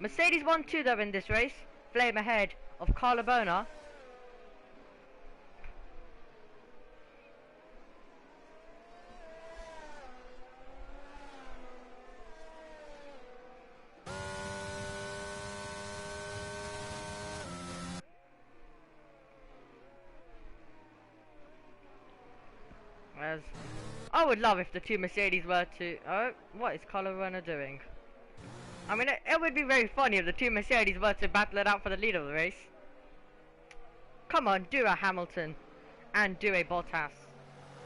S1: Mercedes 1-2 though in this race. Flame ahead of Collarbona. As I would love if the two Mercedes were to... Oh, what is Collarbona doing? I mean, it would be very funny if the two Mercedes were to battle it out for the lead of the race. Come on, do a Hamilton and do a Bottas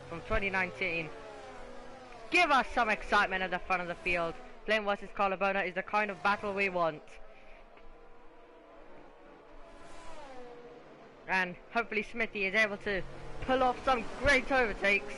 S1: from 2019. Give us some excitement at the front of the field. Flame versus Collarbona is the kind of battle we want. And hopefully Smithy is able to pull off some great overtakes.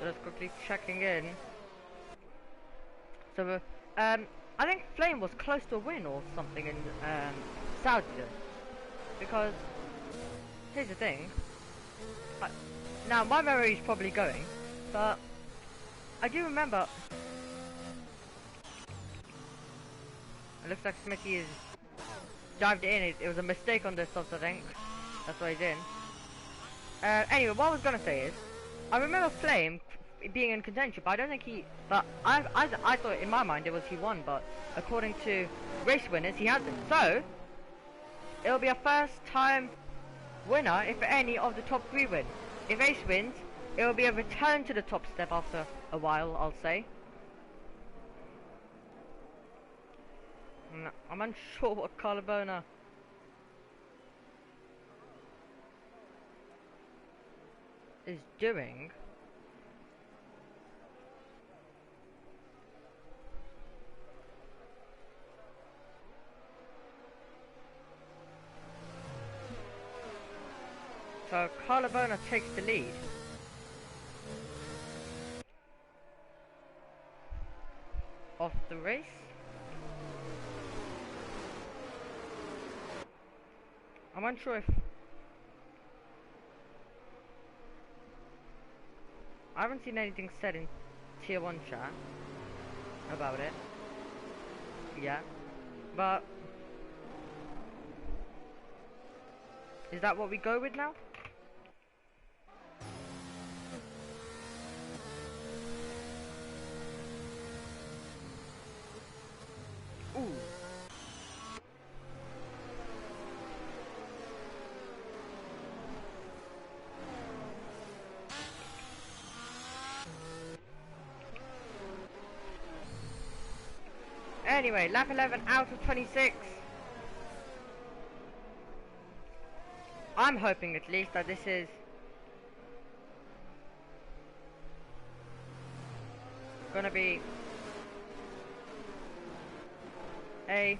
S1: Just quickly checking in. So, I think Flame was close to a win or something in Saudi, because here's the thing. Now my memory is probably going, but I do remember. It looks like Smithy is dived in. It was a mistake on the softs, I think. That's why he's in. Anyway, what I was gonna say is, I remember Flame being in contention, but I don't think he... But I thought in my mind it was he won, but according to race winners, he hasn't. So, it'll be a first time winner if any of the top three win. If Ace wins, it will be a return to the top step after a while, I'll say. I'm unsure what Collarbona is doing. So Collarbona takes the lead. Of the race. I'm unsure if... I haven't seen anything said in Tier 1 chat. about it. Yeah. But is that what we go with now? Ooh. Anyway, lap 11 out of 26. I'm hoping at least that this is gonna be a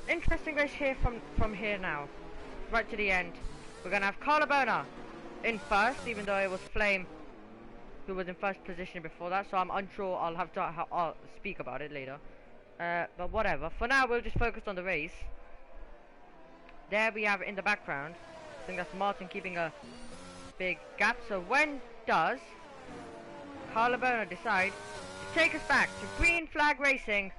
S1: interesting race here from here now, right to the end. We're gonna have Carlo Bona in first, even though it was Flame who was in first position before that, so I'm unsure. I'll have to I'll speak about it later. But whatever. For now, we'll just focus on the race. There we have in the background, I think that's Martin keeping a big gap. So when does Carlo Bona decide to take us back to green flag racing?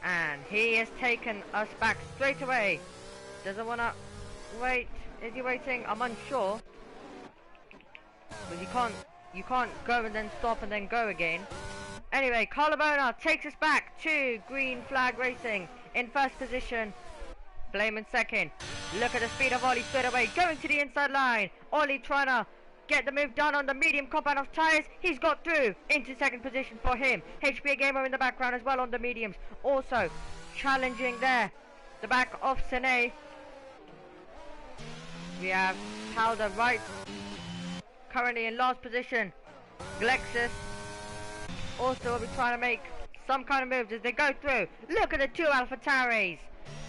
S1: And he has taken us back straight away. Doesn't wanna wait. Is he waiting? I'm unsure. Because you can't go and then stop and then go again. Anyway, Carlo Bona takes us back to green flag racing in first position. Flame in second. Look at the speed of Ollie straight away, going to the inside line. Ollie trying to get the move done on the medium compound of tyres. He's got through into second position for him. HPA Gamer in the background as well on the mediums. Also challenging there, the back of Sene. We have Powder right, currently in last position. Glexus also will be trying to make some kind of moves as they go through. Look at the two Alpha Tauris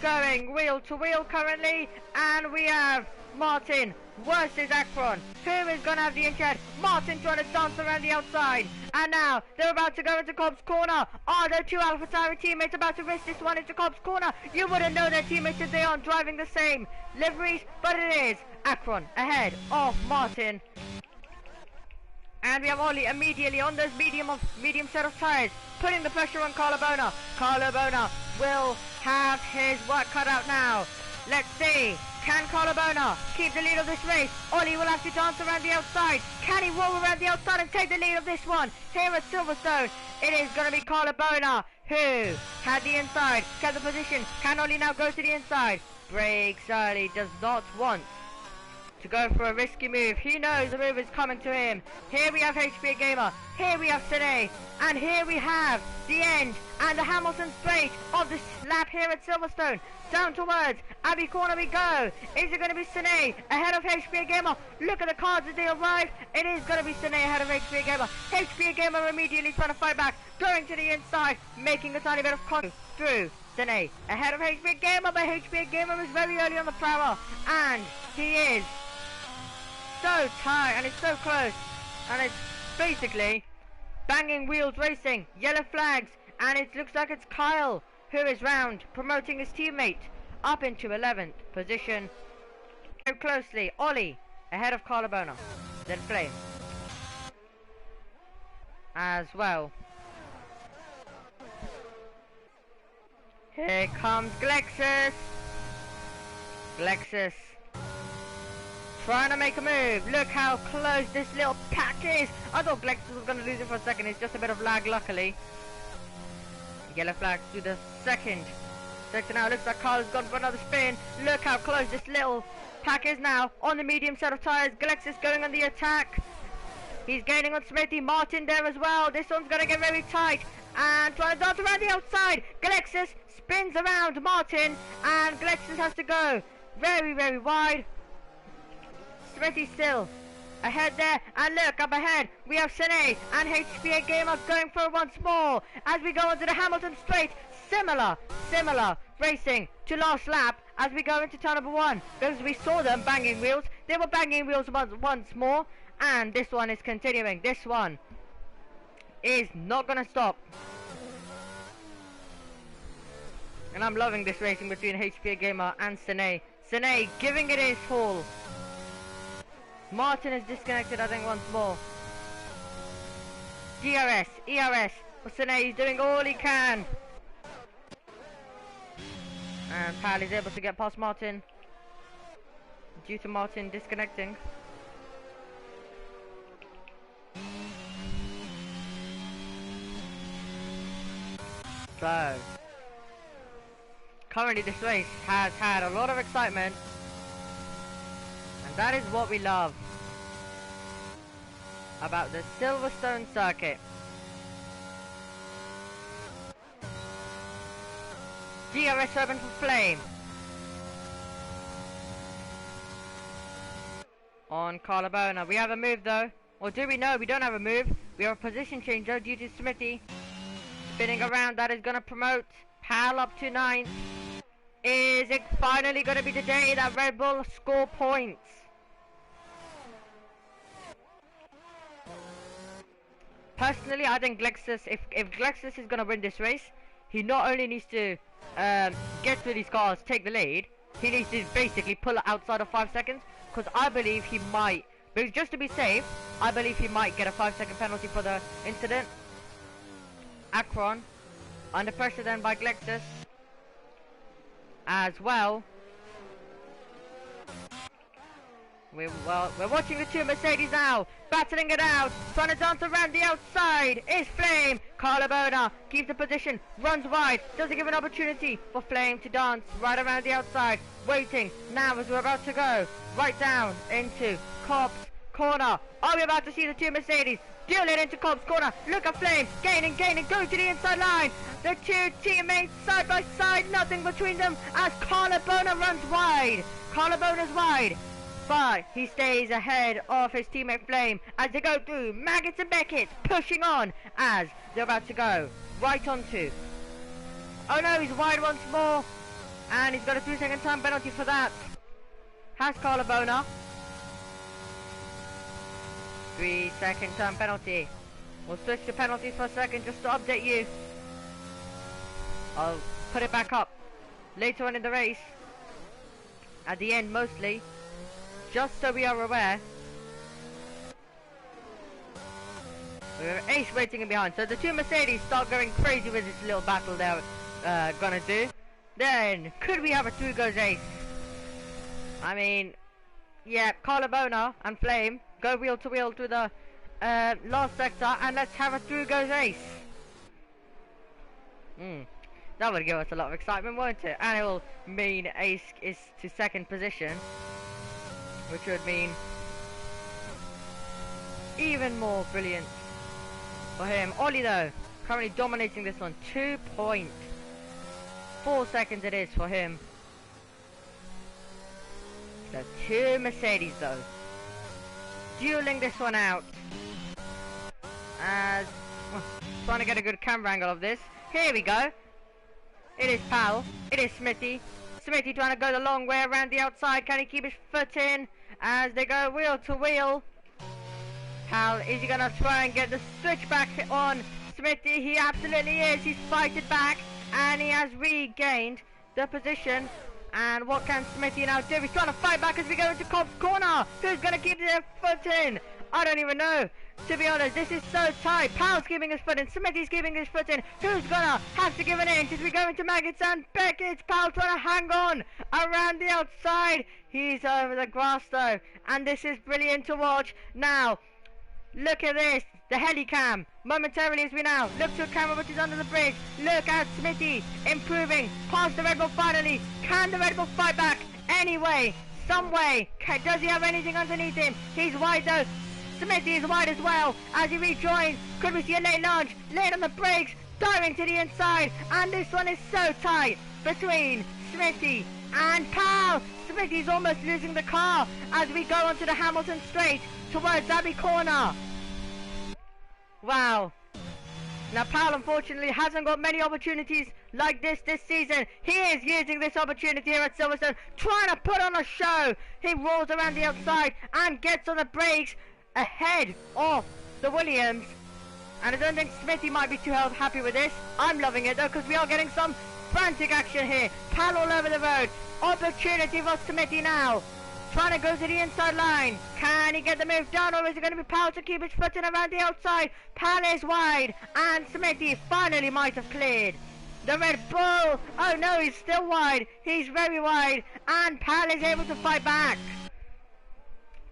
S1: going wheel to wheel currently, and we have Martin versus Akron. Who is going to have the inch head? Martin trying to dance around the outside, and now they're about to go into Cobb's corner. Are the two Alpha Tauri teammates about to risk this one into Cobb's corner? You wouldn't know their teammates if they aren't driving the same liveries, but it is Akron ahead of Martin. And we have Ollie immediately on those medium set of tyres, putting the pressure on Carlo Bona. Carlo Bona will have his work cut out now. Let's see. Can Carlo Bona keep the lead of this race? Ollie will have to dance around the outside. Can he roll around the outside and take the lead of this one? Here at Silverstone, it is going to be Carlo Bona who had the inside, kept the position. Can Ollie now go to the inside? Brakes early, does not want to go for a risky move. He knows the move is coming to him. Here we have HPA Gamer, here we have Sene, and here we have the end and the Hamilton straight of this lap here at Silverstone. Down towards Abbey Corner we go. Is it going to be Sene ahead of HPA Gamer? Look at the cards as they arrive. It is going to be Sene ahead of HPA Gamer. HPA Gamer immediately trying to fight back, going to the inside, making a tiny bit of contact through. Sene ahead of HPA Gamer, but HPA Gamer is very early on the prower, and he is so tight, and it's so close, and it's basically banging wheels racing, yellow flags, and it looks like it's Kyle who is round, promoting his teammate up into 11th position. So closely, Ollie ahead of Carlo Bona, then Flame as well. Here comes Glexus. Glexus trying to make a move. Look how close this little pack is. I thought Glexus was going to lose it for a second. It's just a bit of lag, luckily. Yellow flag to the second. Sector now. Looks like Carl's gone for another spin. Look how close this little pack is now on the medium set of tyres. Glexus going on the attack. He's gaining on Smithy. Martin there as well. This one's going to get very tight. And trying to dart around the outside. Glexus spins around Martin. And Glexus has to go very, very wide. Smithy still ahead there, and look up ahead we have Sene and HPA Gamer going for it once more as we go into the Hamilton straight. Similar racing to last lap as we go into turn number 1, because we saw them banging wheels. They were banging wheels once more, and this one is continuing. This one is not gonna stop, and I'm loving this racing between HPA Gamer and Sene. Sene giving it his full. Martin is disconnected, I think, once more. DRS, ERS. Osune is doing all he can. And Pal is able to get past Martin due to Martin disconnecting. So, currently this race has had a lot of excitement, and that is what we love about the Silverstone circuit. DRS open for Flame. On Carlabona. We have a move though. Or do we? No, we don't have a move. We have a position change though due to Smithy spinning around. That is going to promote Pal up to 9th. Is it finally going to be the day that Red Bull score points? Personally, I think Glexus, if Glexus is going to win this race, he not only needs to get through these cars, take the lead, he needs to basically pull it outside of 5 seconds, because I believe he might, but just to be safe, I believe he might get a 5-second penalty for the incident. Akron, under pressure then by Glexus, as well. We're watching the two Mercedes now, battling it out, trying to dance around the outside. Is Flame. Carlabona keeps the position, runs wide, doesn't give an opportunity for Flame to dance right around the outside. Waiting now as we're about to go right down into Cobb's corner. Are we about to see the two Mercedes dueling into Cobb's corner? Look at Flame, gaining, going to the inside line. The two teammates side by side, nothing between them as Carlabona runs wide. Carlabona's wide, but he stays ahead of his teammate Flame as they go through Maggots and Beckett, pushing on as they're about to go right onto. Oh no, he's wide once more, and he's got a 2-second time penalty for that. Has Carlabona. 3-second time penalty. We'll switch to penalties for a second just to update you. I'll put it back up later on in the race, at the end mostly, just so we are aware. We have Ace waiting in behind, so the two Mercedes start going crazy with this little battle they're gonna do. Then, could we have a through goes Ace? I mean, yeah, Carlabona and Flame go wheel to wheel through the last sector, and let's have a through goes Ace. That would give us a lot of excitement, won't it? And it will mean Ace is to 2nd position, which would mean even more brilliant for him. Ollie though, currently dominating this one, 2.4 seconds it is for him. The two Mercedes though, dueling this one out. As trying to get a good camera angle of this. Here we go. It is Pal. It is Smithy. Smithy trying to go the long way around the outside. Can he keep his foot in as they go wheel to wheel? Pal, is he going to try and get the switch back on Smithy? He absolutely is. He's fighted back and he has regained the position. And what can Smithy now do? He's trying to fight back as we go into Cobb's corner. Who's going to keep their foot in? I don't even know. To be honest, this is so tight. Pal's keeping his foot in. Smithy's keeping his foot in. Who's gonna have to give an inch as we go into Maggots and Beckett? Pal trying to hang on around the outside. He's over the grass though. And this is brilliant to watch. Now, look at this. The helicam. Momentarily as we now look to a camera which is under the bridge. Look at Smithy improving. Past the Red Bull finally. Can the Red Bull fight back? Anyway, some way. Does he have anything underneath him? He's wide though. Smithy is wide as well as he rejoins. Could we see a late launch? Late on the brakes, diving to the inside, and this one is so tight between Smithy and Pal. Smithy's almost losing the car as we go onto the Hamilton straight towards Abbey Corner. Wow. Now Pal unfortunately hasn't got many opportunities like this season. He is using this opportunity here at Silverstone, trying to put on a show. He rolls around the outside and gets on the brakes ahead of the Williams, and I don't think Smithy might be too happy with this. I'm loving it though because we are getting some frantic action here. Pal all over the road. Opportunity for Smithy now trying to go to the inside line. Can he get the move done, or is it going to be Powell to keep his footing around the outside? Powell is wide, and Smithy finally might have cleared. The Red Bull, oh no, he's still wide. He's very wide, and Powell is able to fight back.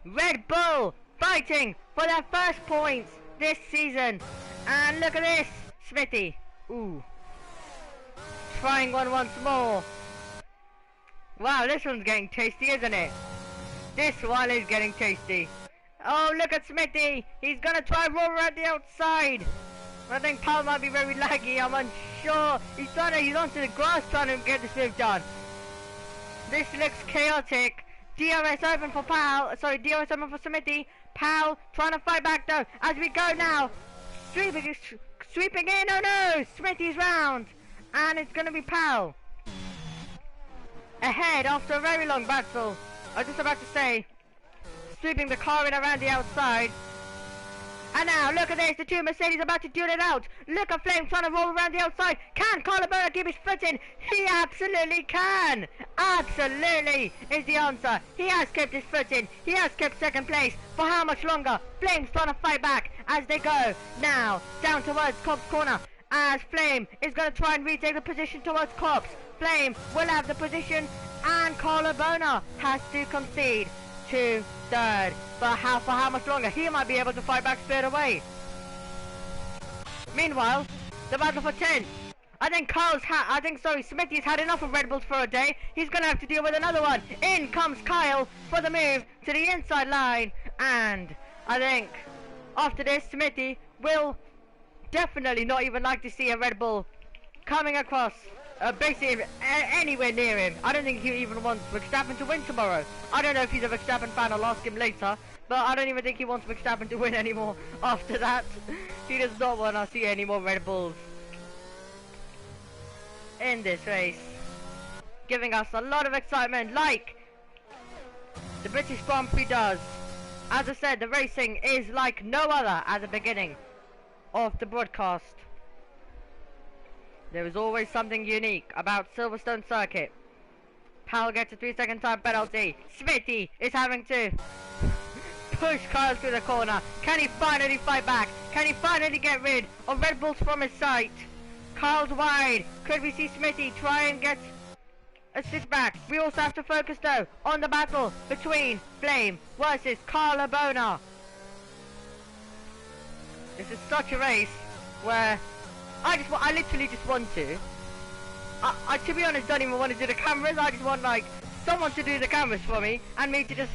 S1: Red Bull fighting for their first points this season. And look at this, Smithy. Ooh. Trying one once more. Wow, this one's getting tasty, isn't it? This one is getting tasty. Oh, look at Smithy. He's gonna try roll around the outside. I think Powell might be very laggy, I'm unsure. He's onto the grass trying to get this move done. This looks chaotic. DRS open for Powell, DRS open for Smithy. Powell trying to fight back though, as we go now. Sweeping in, oh no, Smithy's round. And it's gonna be Powell. Ahead after a very long battle. I was just about to say, sweeping the car in around the outside. And now, look at this, the two Mercedes about to duel it out. Look at Flame trying to roll around the outside. Can Carlabona keep his foot in? He absolutely can. Absolutely is the answer. He has kept his foot in. He has kept second place. For how much longer? Flame's trying to fight back as they go. Now, down towards Cobb's corner. As Flame is going to try and retake the position towards Cobb's. Flame will have the position, and Carlabona has to concede to third. But for how much longer? He might be able to fight back straight away. Meanwhile, the battle for 10. I think Smithy's had enough of Red Bulls for a day. He's gonna have to deal with another one. In comes Kyle for the move to the inside line, and I think after this, Smithy will definitely not even like to see a Red Bull coming across basically anywhere near him. I don't think he even wants Verstappen to win tomorrow. I don't know if he's a Verstappen fan, I'll ask him later, but I don't even think he wants Verstappen to win anymore after that. He does not want to see any more Red Bulls in this race, giving us a lot of excitement like the British Grand Prix does. As I said, the racing is like no other at the beginning of the broadcast. There is always something unique about Silverstone circuit. Powell gets a 3-second time penalty. Smithy is having to push Kyle through the corner. Can he finally fight back? Can he finally get rid of Red Bulls from his sight? Kyle's wide. Could we see Smithy try and get a sit back? We also have to focus though on the battle between Flame versus Carlabona. This is such a race where I literally just want to. To be honest, don't even want to do the cameras. I just want like someone to do the cameras for me and me to just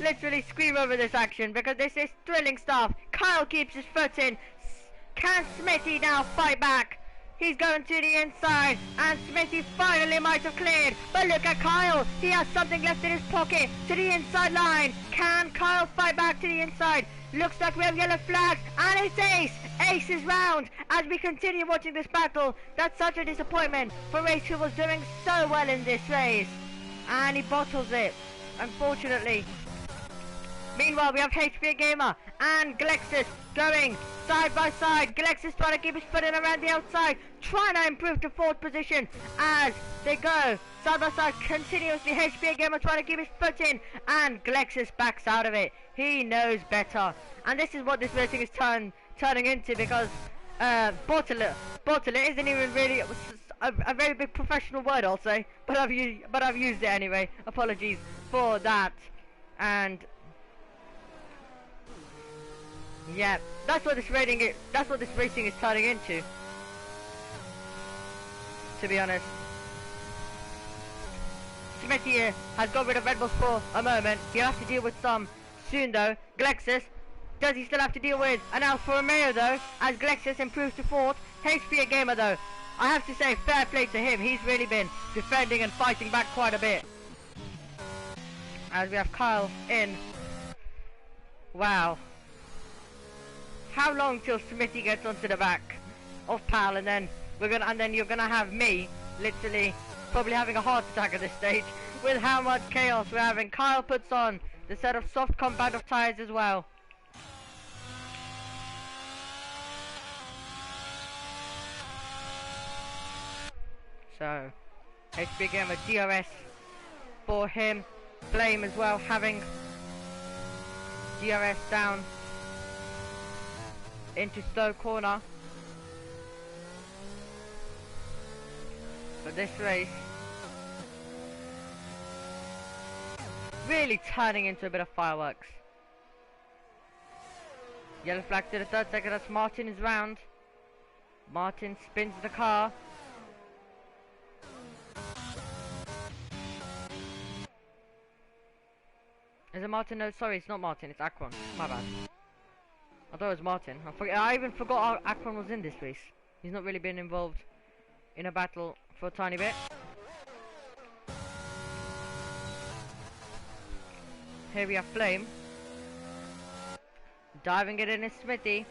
S1: literally scream over this action because this is thrilling stuff. Kyle keeps his foot in. Can Smithy now fight back? He's going to the inside, and Smithy finally might have cleared. But look at Kyle. He has something left in his pocket to the inside line. Can Kyle fight back to the inside? Looks like we have yellow flags, and it's Ace. Ace is round as we continue watching this battle. That's such a disappointment for Ace, who was doing so well in this race. And he bottles it, unfortunately. Meanwhile, we have HPA Gamer and Glexus going side by side. Glexus trying to keep his foot in around the outside, trying to improve to fourth position as they go side by side continuously. HPA Gamer trying to keep his foot in, and Glexus backs out of it. He knows better, and this is what this racing is turning into, because bottle it isn't even really a very big professional word, I'll say, but I've used it anyway. Apologies for that. And yeah, that's what this racing is turning into, to be honest. Smithy has got rid of Red Bulls for a moment. He'll have to deal with some soon though. Glexus, does he still have to deal with an Alfa Romeo though, as Glexus improves to fourth? HPA Gamer though, I have to say fair play to him. He's really been defending and fighting back quite a bit. As we have Kyle in. Wow. How long till Smithy gets onto the back of Powell, and then you're gonna have me literally probably having a heart attack at this stage with how much chaos we're having. Kyle puts on the set of soft compound of tires as well. So HP Gamer DRS for him. Flame as well, having DRS down into slow corner. But this race really turning into a bit of fireworks. Yellow flag to the third sector, that's Martin is round. Martin spins the car. Is it Martin? No, sorry, it's not Martin, it's Akron. My bad. I thought it was Martin. I even forgot Akron was in this race. He's not really been involved in a battle for a tiny bit. Here we have Flame. Diving it in is Smithy.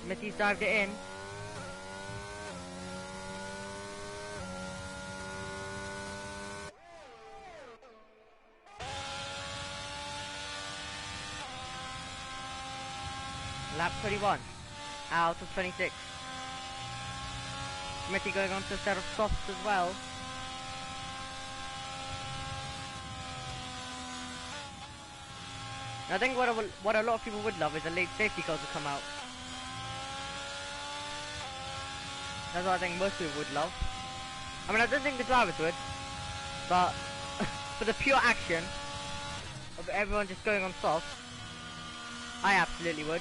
S1: Smithy's dived it in. Lap 21 out of 26. Smithy going on to a set of softs as well. I think what a lot of people would love is a late safety car to come out. That's what I think most people would love. I mean, I don't think the drivers would, but for the pure action of everyone just going on soft, I absolutely would.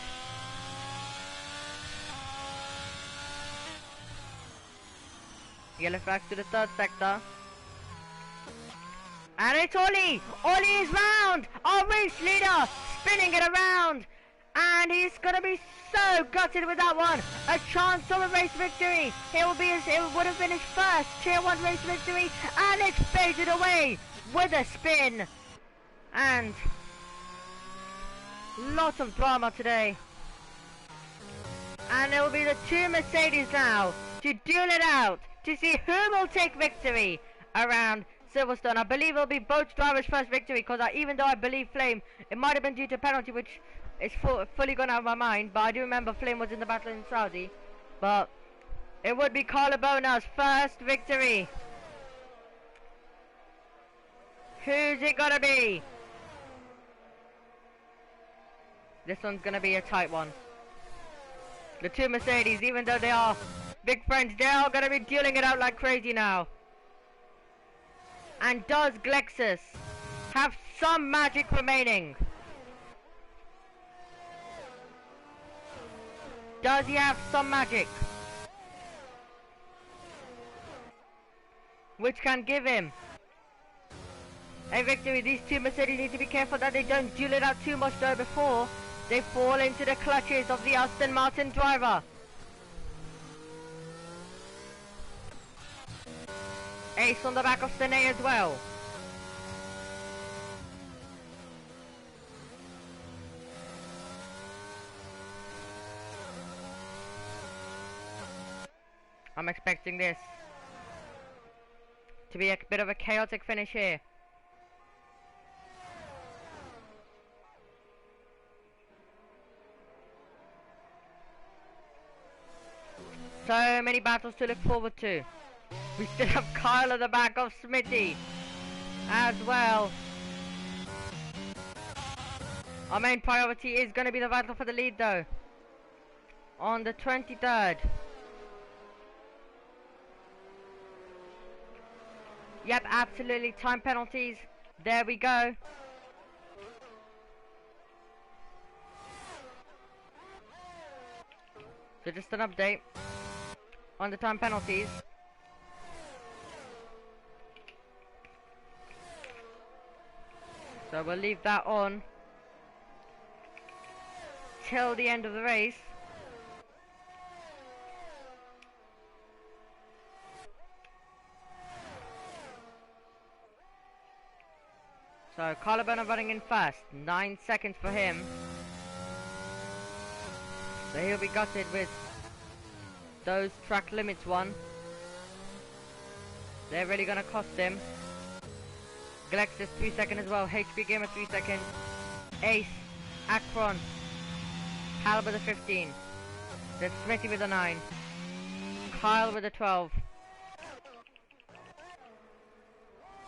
S1: Yellow flags to the third sector. And it's Ollie! Ollie is round! Our race leader! Spinning it around! And he's gonna be so gutted with that one! A chance of a race victory! It would have been his first Tier 1 race victory, and it's faded away with a spin! And lots of drama today. And it will be the two Mercedes now to duel it out to see who will take victory around Silverstone. I believe it'll be both drivers' first victory, because even though I believe Flame, it might have been due to penalty, which is fully gone out of my mind, but I do remember Flame was in the battle in Saudi. But it would be Carlo Bona's first victory. Who's it gonna be? This one's gonna be a tight one. The two Mercedes, even though they are big friends, they are gonna be dueling it out like crazy now. And does Glexus have some magic remaining? Does he have some magic which can give him a victory? These two Mercedes need to be careful that they don't duel it out too much though before they fall into the clutches of the Aston Martin driver. Ace on the back of Sene as well. I'm expecting this to be a bit of a chaotic finish here. So many battles to look forward to. We still have Kyle at the back of Smithy as well. Our main priority is going to be the battle for the lead though. On the 23rd. Yep, absolutely. Time penalties. There we go. So just an update on the time penalties. So we'll leave that on till the end of the race. So Carlabona running in first, 9 seconds for him. So he'll be gutted with those track limits won. They're really gonna cost him. Glexus 3 seconds as well, HP Gamer 3 seconds, Ace, Akron, Hal with a 15, then Smithy with a 9, Kyle with a 12.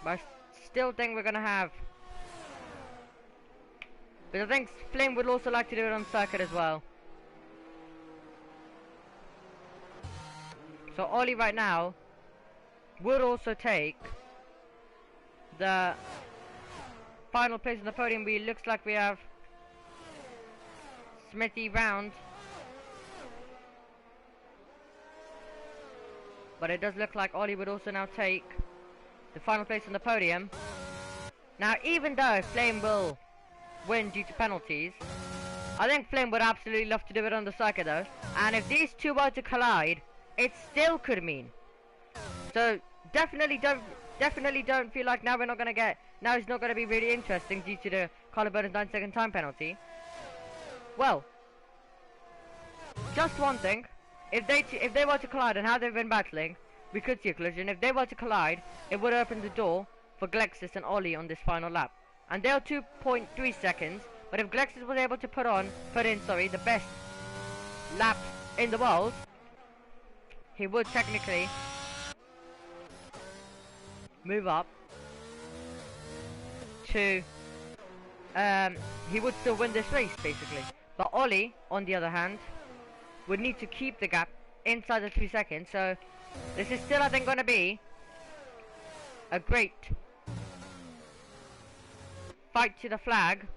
S1: But I still think we're gonna have. But I think Flame would also like to do it on circuit as well. So Ollie right now would also take the final place on the podium. We looks like we have Smithy round, but it does look like Ollie would also now take the final place on the podium. Now, even though Flame will win due to penalties, I think Flame would absolutely love to do it on the circuit though. And if these two were to collide, it still could mean. So definitely don't feel like now we're not gonna get. Now it's not gonna be really interesting due to the Collarbone 9-second time penalty. Well, just one thing. If they were to collide and how they've been battling, we could see a collision. If they were to collide, it would open the door for Glexis and Ollie on this final lap. And they're 2.3 seconds. But if Glexis was able to put in the best lap in the world, he would technically move up to he would still win this race basically. But Ollie, on the other hand, would need to keep the gap inside the 3 seconds. So this is still, I think, going to be a great fight to the flag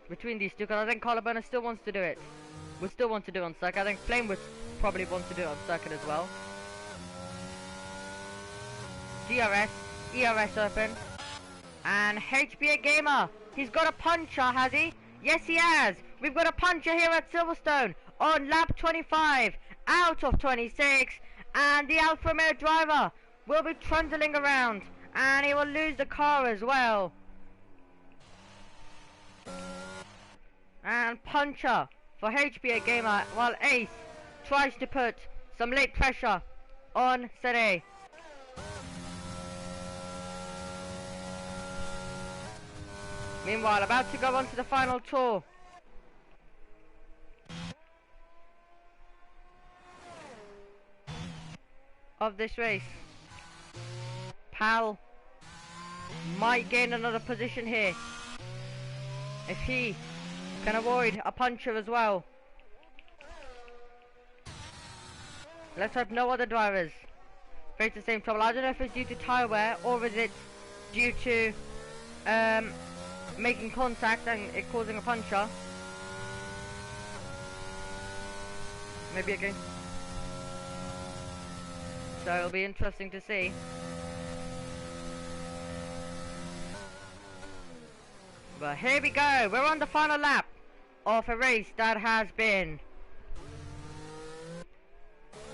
S1: between these two, because I think Collarbone still wants to do it. Would still want to do it on circuit. I think Flame would probably want to do it on circuit as well. DRS, ERS open, and HBA Gamer. He's got a puncher, has he? Yes, he has. We've got a puncher here at Silverstone on lap 25 out of 26, and the Alfa Romeo driver will be trundling around, and he will lose the car as well. And puncher for HBA Gamer, while Ace tries to put some late pressure on Sade. Meanwhile, about to go on to the final tour. Of this race. Pal might gain another position here if he can avoid a puncher as well. Let's hope no other drivers face the same trouble. I don't know if it's due to tyre wear or is it due to making contact and it causing a puncture. Maybe again. So it'll be interesting to see. But here we go. We're on the final lap of a race that has been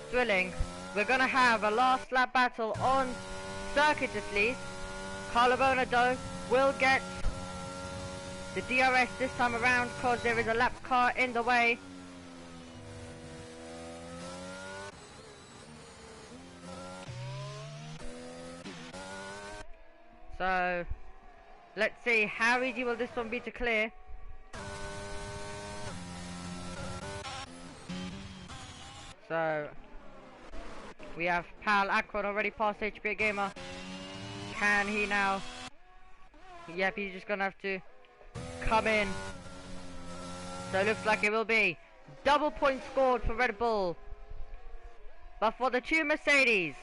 S1: thrilling. We're gonna have a last lap battle on circuit at least. Collarbone though will get the DRS this time around because there is a lap car in the way. So let's see how easy will this one be to clear. So we have Pal Akron already past HBA Gamer. Can he now? Yep, he's just gonna have to come in. So it looks like it will be double point scored for Red Bull. But for the two Mercedes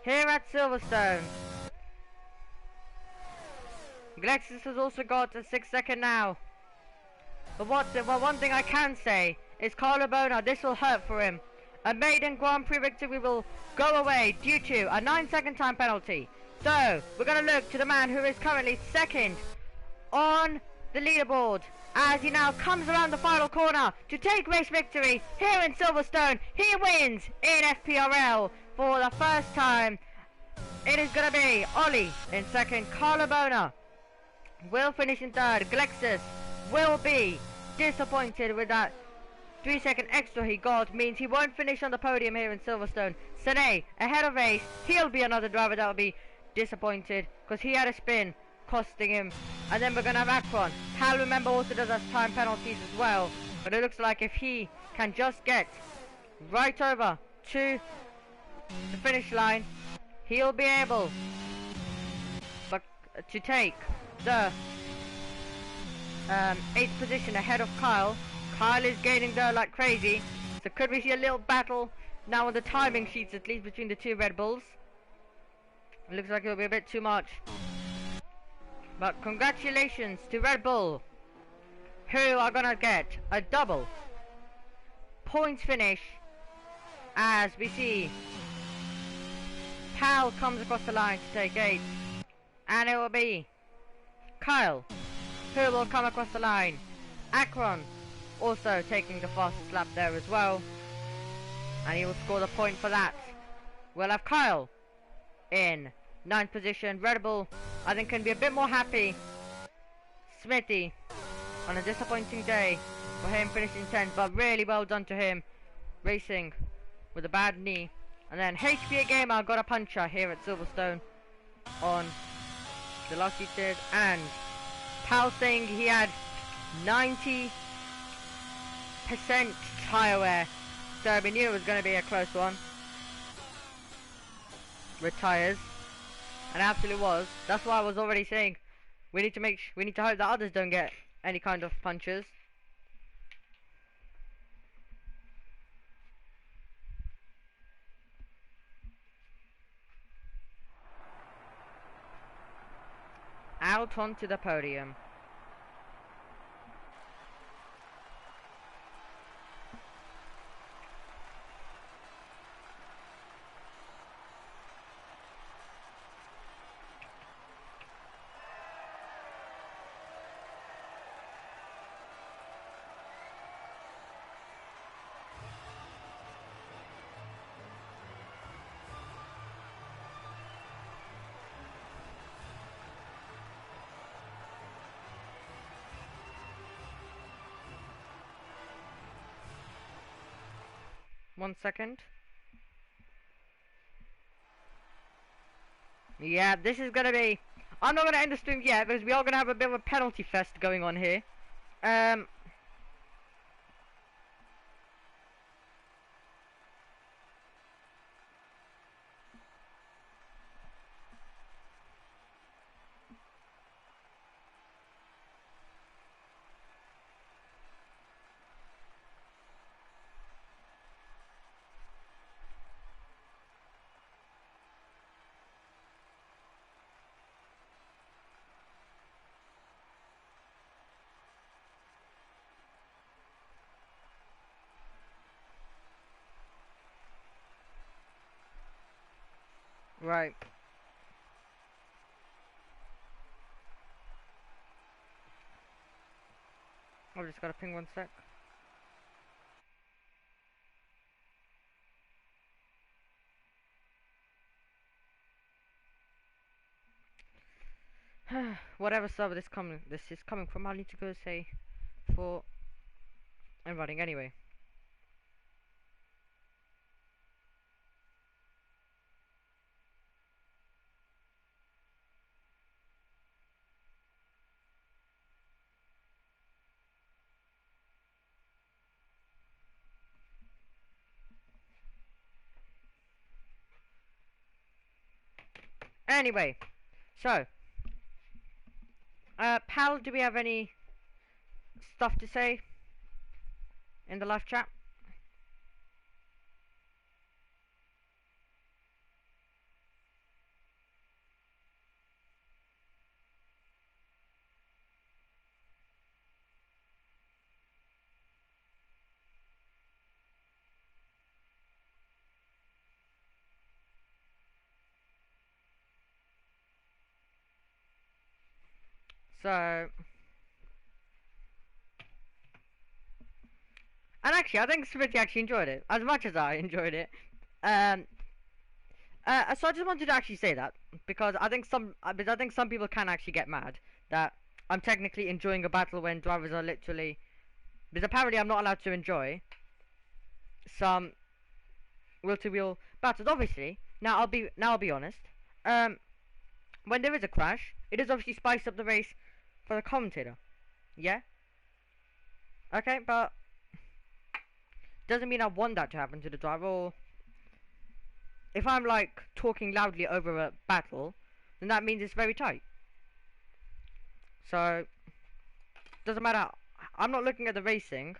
S1: here at Silverstone, Glexis has also got a 6 second now. But one thing I can say is Collarbone, this will hurt for him. A maiden Grand Prix victory will go away due to a 9-second time penalty. So we're going to look to the man who is currently second on the leaderboard as he now comes around the final corner to take race victory here in Silverstone. He wins in FPRL for the first time. It is going to be Ollie in second. Collarbone will finish in third. Glexis will be disappointed with that 3-second extra he got. Means he won't finish on the podium here in Silverstone. Sane ahead of Ace. He'll be another driver that will be disappointed because he had a spin costing him. And then we're going to have Akron. Hal, remember, also does us time penalties as well. But it looks like if he can just get right over to the finish line, he'll be able to take the 8th position ahead of Kyle. Kyle is gaining there like crazy. So could we see a little battle now on the timing sheets, at least between the two Red Bulls? It looks like it'll be a bit too much. But congratulations to Red Bull, who are gonna get a double points finish as we see Pal comes across the line to take 8, and it will be Kyle who will come across the line. Akron also taking the fastest lap there as well, and he will score the point for that. We'll have Kyle in 9th position. Red Bull, I think, can be a bit more happy. Smithy, on a disappointing day for him, finishing 10th, but really well done to him, racing with a bad knee. And then HPA Gamer got a puncher here at Silverstone on the last few tiers, and Pal saying he had 90% tyre wear, so we knew it was going to be a close one with tyres, and it absolutely was. That's why I was already saying we need to hope that others don't get any kind of punches. Out onto the podium. One second. Yeah, this is gonna be... I'm not gonna end the stream yet because we are gonna have a bit of a penalty fest going on here. Right. I've just gotta ping one sec. Whatever server this is coming from, I need to go say for... I'm running anyway. Anyway, so Pal, do we have any stuff to say in the live chat? So, and actually, I think Smithy actually enjoyed it as much as I enjoyed it. So I just wanted to actually say that because I think some people can actually get mad that I'm technically enjoying a battle when drivers are literally, because apparently I'm not allowed to enjoy some wheel-to-wheel battles. Obviously, now I'll be honest. When there is a crash, it does obviously spice up the race for the commentator. Yeah. Okay, but doesn't mean I want that to happen to the driver. Or if I'm like talking loudly over a battle, then that means it's very tight. So, doesn't matter. I'm not looking at the racing.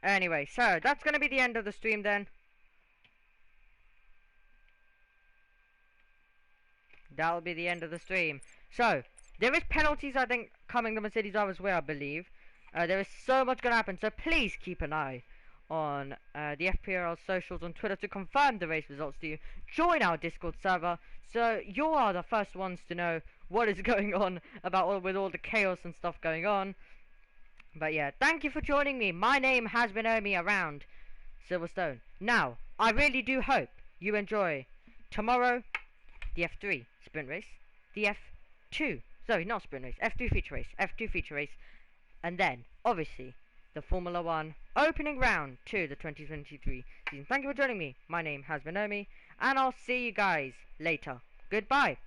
S1: Anyway, so that's going to be the end of the stream then. That'll be the end of the stream. So, there is penalties, I think, coming to Mercedes as well, I believe. There is so much going to happen, so please keep an eye on the FPRL socials on Twitter to confirm the race results to you. Join our Discord server, so you are the first ones to know what is going on with all the chaos and stuff going on. But yeah, thank you for joining me. My name has been Omi around Silverstone. Now, I really do hope you enjoy tomorrow, the F3 sprint race, the F2, sorry, not sprint race, F2 feature race, and then, obviously, the Formula 1 opening round to the 2023 season. Thank you for joining me. My name has been Omi, and I'll see you guys later. Goodbye.